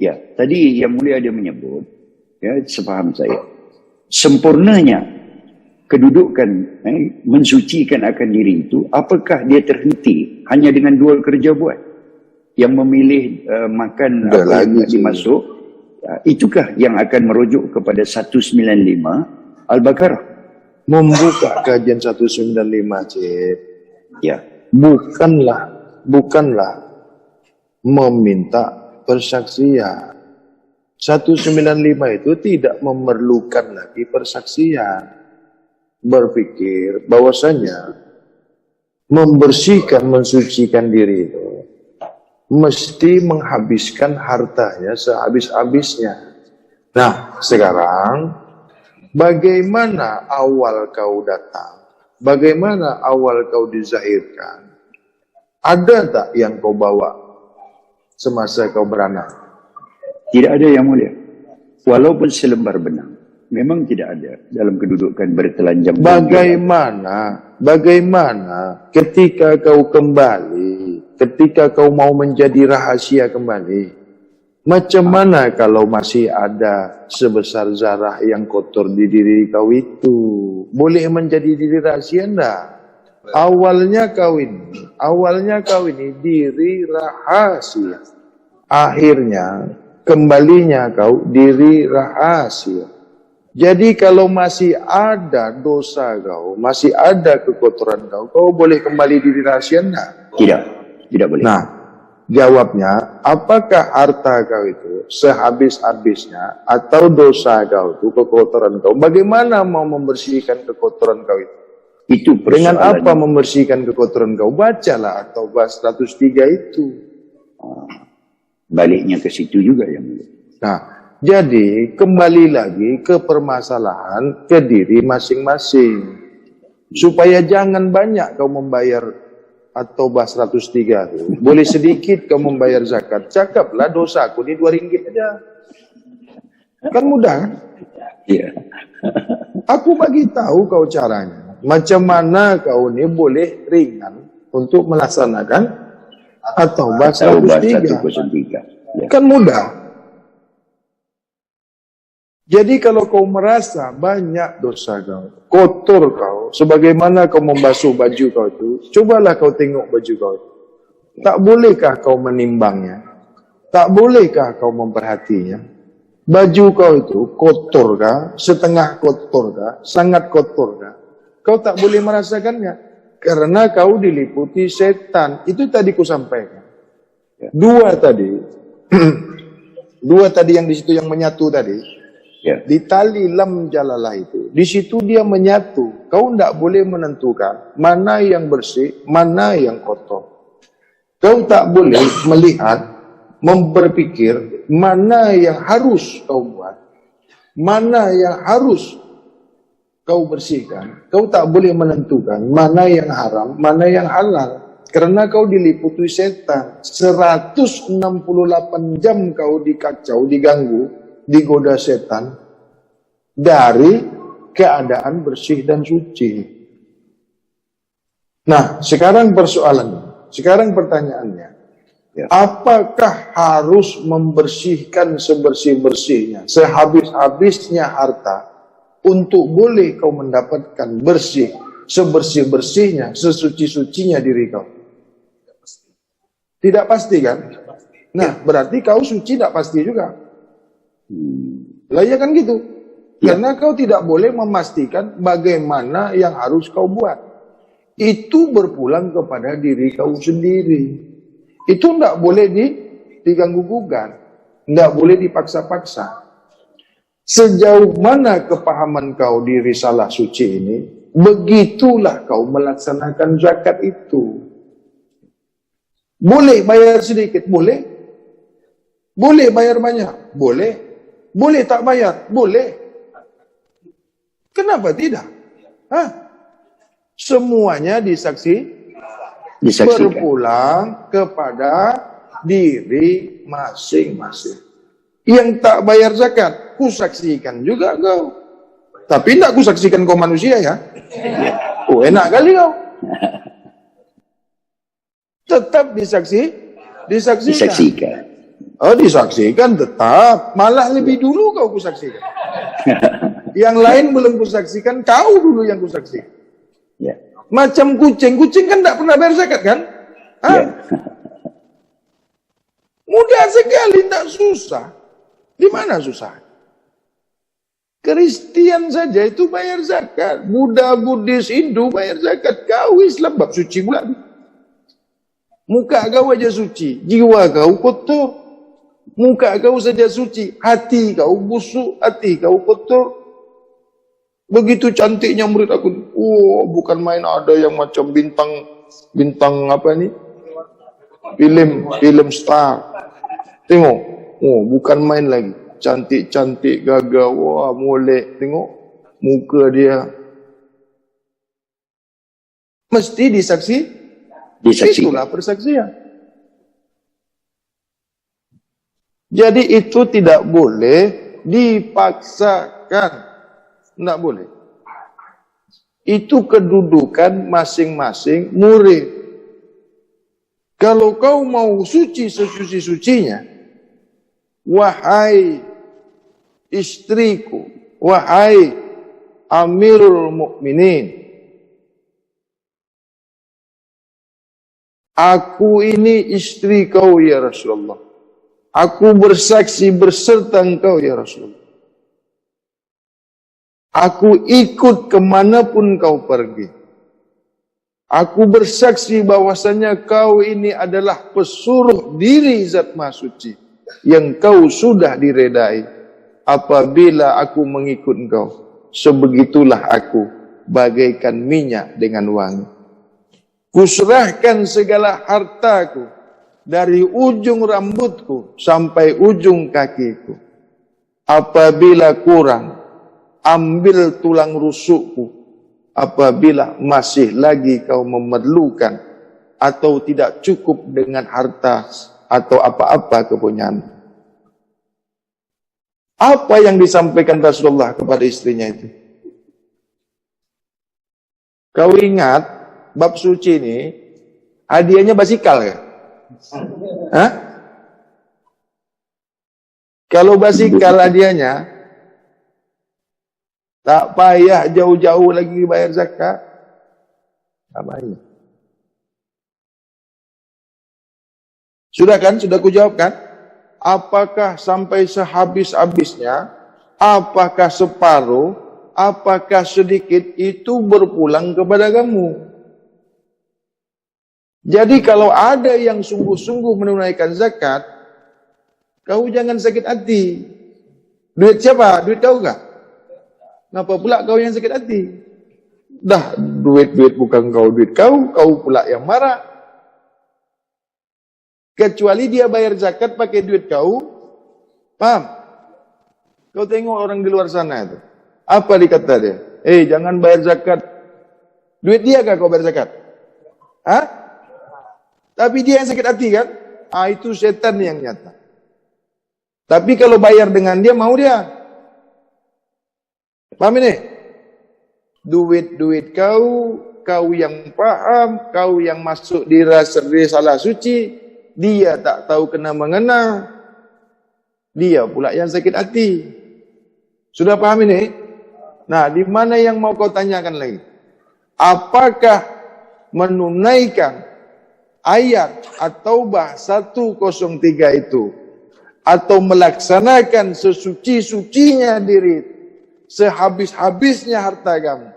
Ya, tadi Yang Mulia ada menyebut, ya, sepaham saya, sempurnanya kedudukan mensucikan akan diri itu, apakah dia terhenti hanya dengan 2 kerja buat? Yang memilih makan apa yang dimasuk, itukah yang akan merujuk kepada 195 Al-Baqarah? Membuka kajian 195, Cik. Ya. Bukanlah meminta persaksian. 195 itu tidak memerlukan lagi persaksian. Berpikir bahwasanya membersihkan, mensucikan diri itu mesti menghabiskan hartanya sehabis-habisnya. Nah, sekarang bagaimana awal kau datang? Bagaimana awal kau dizahirkan? Ada tak yang kau bawa semasa kau beranak? Tidak ada, Yang Mulia. Walaupun selembar benang, memang tidak ada dalam kedudukan bertelanjang. Bagaimana ketika kau kembali, ketika kau mau menjadi rahasia kembali, macam mana kalau masih ada sebesar zarah yang kotor di diri kau itu? Boleh menjadi diri rahasia enggak? Awalnya kau ini diri rahasia. Akhirnya, kembalinya kau diri rahasia. Jadi kalau masih ada dosa kau, masih ada kekotoran kau boleh kembali diri rahasia enggak? Tidak boleh. Nah, jawabnya, apakah harta kau itu sehabis-habisnya atau dosa kau itu, kekotoran kau, bagaimana mau membersihkan kekotoran kau itu? Itu dengan apa membersihkan kekotoran kau? Bacalah Taubah 103 itu. Baliknya ke situ juga, Yang Mulia. Nah, jadi kembali lagi ke permasalahan ke diri masing-masing. Supaya jangan banyak kau membayar At-Taubah 103 itu. Boleh sedikit kau membayar zakat. Cakaplah dosaku ini 2 ringgit aja. Kan mudah kan? Iya. Aku bagi tahu kau caranya. Macam mana kau ini boleh ringan untuk melaksanakan At-Taubah 103. Ya. Kan mudah. Jadi kalau kau merasa banyak dosa kau, kotor kau, sebagaimana kau membasuh baju kau itu, cobalah kau tengok baju kau itu. Tak bolehkah kau menimbangnya? Tak bolehkah kau memperhatinya? Baju kau itu kotor kah? Setengah kotor kah? Sangat kotor kah? Kau tak boleh merasakannya. Karena kau diliputi setan. Itu tadi ku sampaikan. Dua tadi yang di situ yang menyatu tadi. Ya. Di tali lam jalalah itu. Di situ dia menyatu. Kau tidak boleh menentukan mana yang bersih, mana yang kotor. Kau tak boleh melihat, berpikir mana yang harus kau buat, mana yang harus kau bersihkan. Kau tak boleh menentukan mana yang haram, mana yang halal. Karena kau diliputi setan. 168 jam kau dikacau, diganggu, digoda setan dari keadaan bersih dan suci. Nah, sekarang pertanyaannya, Ya. apakah harus membersihkan sebersih-bersihnya, sehabis-habisnya harta, untuk boleh kau mendapatkan bersih, sebersih-bersihnya, sesuci-sucinya diri kau? Tidak pasti kan? Nah, berarti kau suci tidak pasti juga. Lah ya kan gitu. Karena kau tidak boleh memastikan bagaimana yang harus kau buat. Itu berpulang kepada diri kau sendiri. Itu tidak boleh diganggu-gugat. Tidak boleh dipaksa-paksa. Sejauh mana kepahaman kau di risalah suci ini, begitulah kau melaksanakan zakat itu. Boleh bayar sedikit? Boleh. Boleh bayar banyak? Boleh. Boleh tak bayar? Boleh. Kenapa tidak? Semuanya disaksikan. Berpulang kepada diri masing-masing. Yang tak bayar zakat, kusaksikan juga kau. Tapi tidak kusaksikan kau manusia ya. Oh, enak kali kau. Tetap disaksikan. Oh, disaksikan tetap. Malah lebih dulu kau kusaksikan. Yang lain belum kusaksikan, kau dulu yang kusaksikan. Ya. Macam kucing kan tidak pernah bayar zakat kan? Ya. Mudah sekali, tidak susah. Di mana susah? Kristen saja itu bayar zakat. Buddha, Buddhis, Hindu bayar zakat. Kau Islam bab suci pula. Muka kau aja suci, jiwa kau kotor. Muka kau saja suci, hati kau busuk, hati kau kotor. Begitu cantiknya murid aku. Oh, bukan main, ada yang macam bintang apa ini? Film star. Tengok. Oh, bukan main lagi. Cantik-cantik, gagah. Wah, molek. Tengok muka dia. Mesti disaksikan. Itulah persaksian. Jadi itu tidak boleh dipaksakan. Tidak boleh. Itu kedudukan masing-masing murid. Kalau kau mau suci sesuci-sucinya, wahai istriku, wahai Amirul Mukminin, aku ini istri kau ya Rasulullah. Aku bersaksi berserta engkau ya Rasulullah. Aku ikut kemanapun kau pergi. Aku bersaksi bahwasanya kau ini adalah pesuruh diri Zat Maha Suci yang kau sudah diredai. Apabila aku mengikut engkau, sebegitulah aku bagaikan minyak dengan wangi. Kuserahkan segala hartaku dari ujung rambutku sampai ujung kakiku. Apabila kurang, ambil tulang rusukku. Apabila masih lagi kau memerlukan atau tidak cukup dengan harta atau apa-apa kepunyaan. Apa yang disampaikan Rasulullah kepada istrinya itu? Kau ingat bab suci ini hadiahnya basikal ya? Hah? Kalau basikal hadiahnya, tak payah jauh-jauh lagi bayar zakat. Tak payah. Sudah kan? Sudah ku jawab kan? Apakah sampai sehabis-habisnya? Apakah separuh? Apakah sedikit? Itu berpulang kepada kamu. Jadi kalau ada yang sungguh-sungguh menunaikan zakat, kau jangan sakit hati. Duit siapa? Duit kau kah? Kenapa pula kau yang sakit hati? Dah duit bukan kau, duit kau pula yang marah. Kecuali dia bayar zakat pakai duit kau, paham? Kau tengok orang di luar sana itu. Apa dikata dia? Jangan bayar zakat. Duit dia kah kau bayar zakat? Hah? Tapi dia yang sakit hati kan? Itu setan yang nyata. Tapi kalau bayar dengan dia, mau dia. Paham ini? Duit kau kau yang paham, kau yang masuk di salah suci, dia tak tahu kena mengena, dia pula yang sakit hati. Sudah paham ini? Nah, di mana yang mau kau tanyakan lagi? Apakah menunaikan ayat At-Taubah 103 itu, atau melaksanakan sesuci-sucinya diri, sehabis-habisnya harta kamu,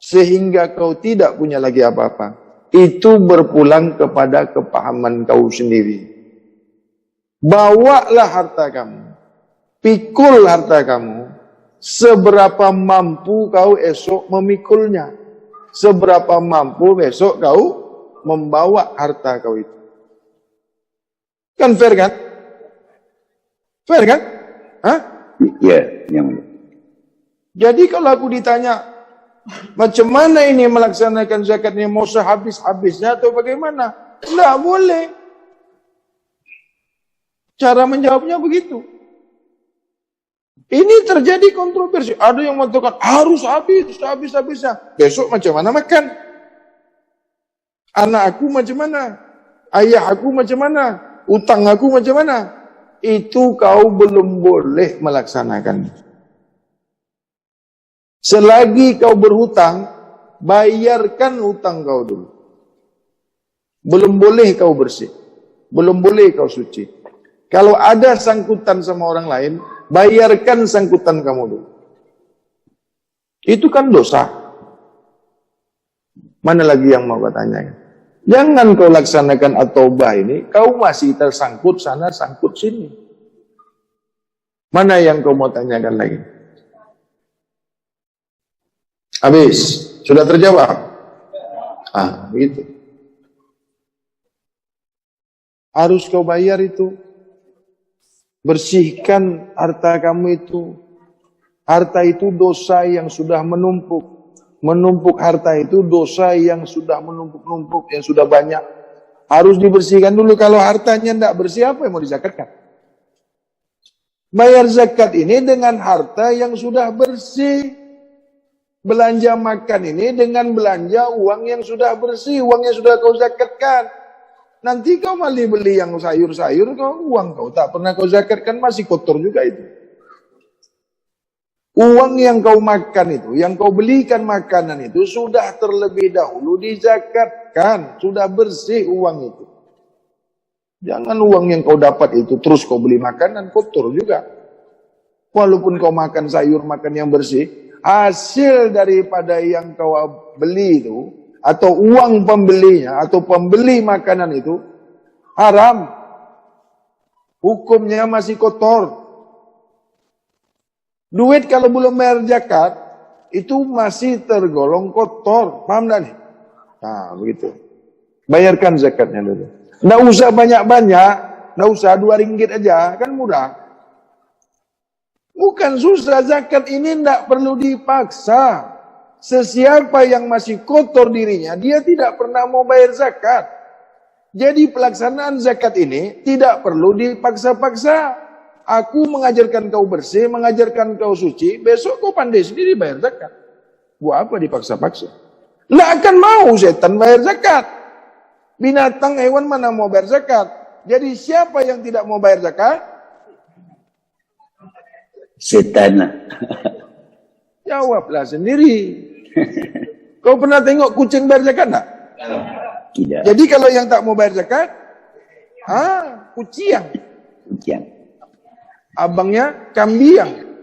sehingga kau tidak punya lagi apa-apa, itu berpulang kepada kepahaman kau sendiri. Bawalah harta kamu, pikul harta kamu, seberapa mampu kau esok memikulnya, seberapa mampu besok kau membawa harta kau itu. Kan fair kan? Fair kan? Hah? Ya, yang mulia. Jadi kalau aku ditanya, macam mana ini melaksanakan zakat ini, mau sehabis-habisnya atau bagaimana? Tidak boleh. Cara menjawabnya begitu. Ini terjadi kontroversi. Ada yang mengatakan harus habis-habisnya. Besok macam mana makan? Anak aku macam mana? Ayah aku macam mana? Utang aku macam mana? Itu kau belum boleh melaksanakan. Selagi kau berhutang, bayarkan hutang kau dulu. Belum boleh kau bersih. Belum boleh kau suci. Kalau ada sangkutan sama orang lain, bayarkan sangkutan kamu dulu. Itu kan dosa. Mana lagi yang mau kau tanyakan? Jangan kau laksanakan At-Taubah ini, kau masih tersangkut sana, sangkut sini. Mana yang kau mau tanyakan lagi? Habis, sudah terjawab? Begitu. Harus kau bayar itu. Bersihkan harta kamu itu. Harta itu dosa yang sudah menumpuk. Menumpuk harta itu dosa yang sudah menumpuk-numpuk, yang sudah banyak. Harus dibersihkan dulu. Kalau hartanya tidak bersih, apa yang mau dizakatkan? Bayar zakat ini dengan harta yang sudah bersih. Belanja makan ini dengan belanja uang yang sudah bersih, uang yang sudah kau zakatkan. Nanti kau malah beli yang sayur-sayur, uang kau tak pernah kau zakatkan, masih kotor juga itu. Uang yang kau makan itu, yang kau belikan makanan itu, sudah terlebih dahulu dizakatkan, sudah bersih uang itu. Jangan uang yang kau dapat itu terus kau beli makanan, kotor juga. Walaupun kau makan sayur, makan yang bersih, hasil daripada yang kau beli itu, atau uang pembelinya, atau pembeli makanan itu, haram. Hukumnya masih kotor. Duit kalau belum bayar zakat, itu masih tergolong kotor. Paham tak nih? Nah, begitu. Bayarkan zakatnya dulu. Nggak usah banyak-banyak, nggak usah 2 ringgit aja, kan murah. Bukan susah, zakat ini nggak perlu dipaksa. Sesiapa yang masih kotor dirinya, dia tidak pernah mau bayar zakat. Jadi pelaksanaan zakat ini tidak perlu dipaksa-paksa. Aku mengajarkan kau bersih, mengajarkan kau suci, besok kau pandai sendiri bayar zakat. Buat apa dipaksa-paksa? Nggak akan mau setan bayar zakat. Binatang, hewan mana mau bayar zakat? Jadi siapa yang tidak mau bayar zakat? Setan. Jawablah sendiri. Kau pernah tengok kucing bayar zakat tak? Tidak. Jadi kalau yang tak mau bayar zakat, kucing. Kucing. Abangnya kambing.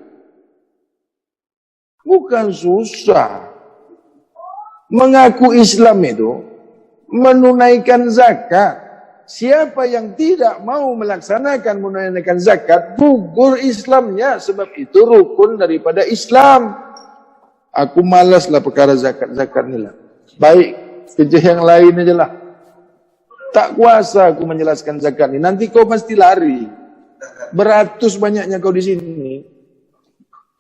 Bukan susah. Mengaku Islam itu menunaikan zakat. Siapa yang tidak mau melaksanakan menunaikan zakat, gugur Islamnya. Sebab itu rukun daripada Islam. Aku malaslah perkara zakat-zakat ni lah. Baik, kerja yang lain aja lah. Tak kuasa aku menjelaskan zakat ni. Nanti kau pasti lari. Beratus banyaknya kau di sini.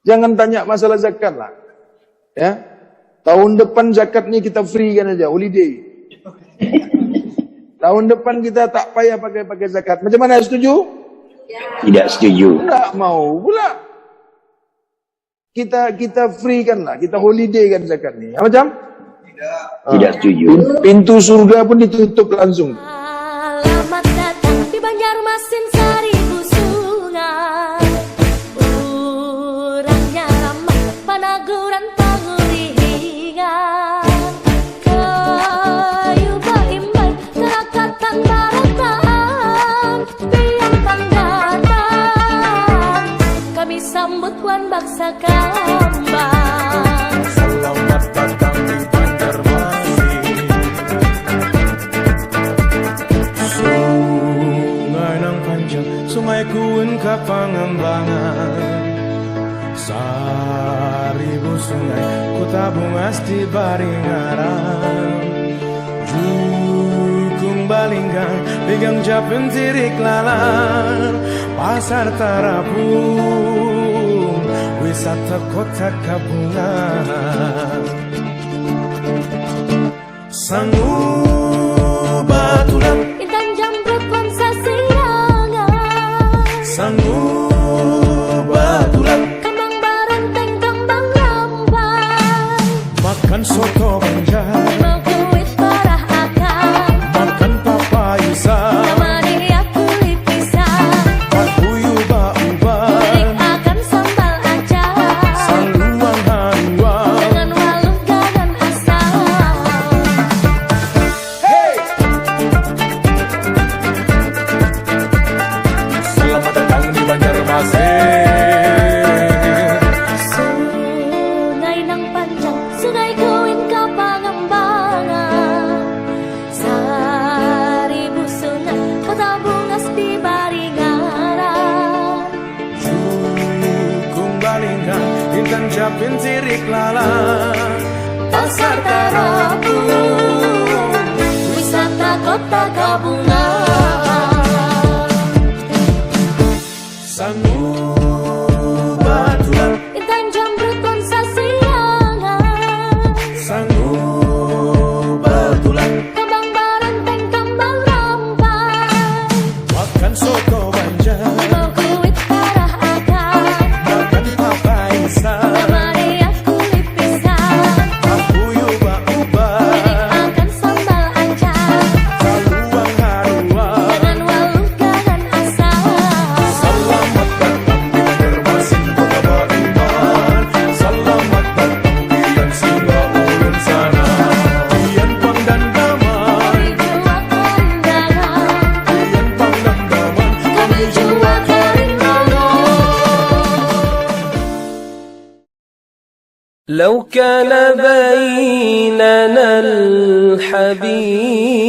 Jangan tanya masalah zakat lah. Ya, tahun depan zakat ni kita free kan aja, holiday. Tahun depan kita tak payah pakai zakat. Macam mana, setuju? Tidak setuju. Tak mau pula. Kita free kan lah, kita holiday kan zakat ni. Macam? Tidak setuju. Pintu surga pun ditutup langsung. Selamat datang di Banjarmasin Seribu Sungai. Orangnya ramah, panaguran panguringan. Kayu baimbay, kerakatan barataan. Biantang datang, kami sambut Wan Baksa Kambang. Selamat datang di Banjarmasin. Sungai nang panjang, sungai kuun ka pangembangan. Seribu sungai, ku tabung asti baringaran. Jukung balinggang, pegang japen tirik lalan. Pasar Tarapung, wisata kota Kabungan. Sangu batulan, Intan Jamrut Wan Sasirangan. sangu batulan, Kembang barenteng, kembang rambang. makan soto banjar, Mau kuit parah akang, makan papayusa, namanya kulit pisang. pakuyu Kulit bauban, akan sambal acar, saluang haluang. dengan waluh gagan asam. Selamat datang di Banjarmasin. Sungai nang panjang, sungai kuin ka pangembangan. Seribu sungai, kota bungas di baringaran. Jukung balinggang, intan japin tirik lalan. Pasar Tarapung, wisata kota Kabungan. Sangu batulan, Intan Jamrut Wan Sasirangan. sangu batulan, Kembang barenteng, kembang rambang. makan soto banjar, Mau kuit parah akang, makan papayusa, namanya kulit pisang. pakuyu bauban, Akan sambal acar, saluang haluang. dengan waluh gagan asam. Selamat datang di Banjarmasin kota beriman. Selamat datang pian singa ulun sana. Pian pang dan daman, Jua kondangan, pian pang dan daman. kami jua keringangan. لو كان بيننا الحبيب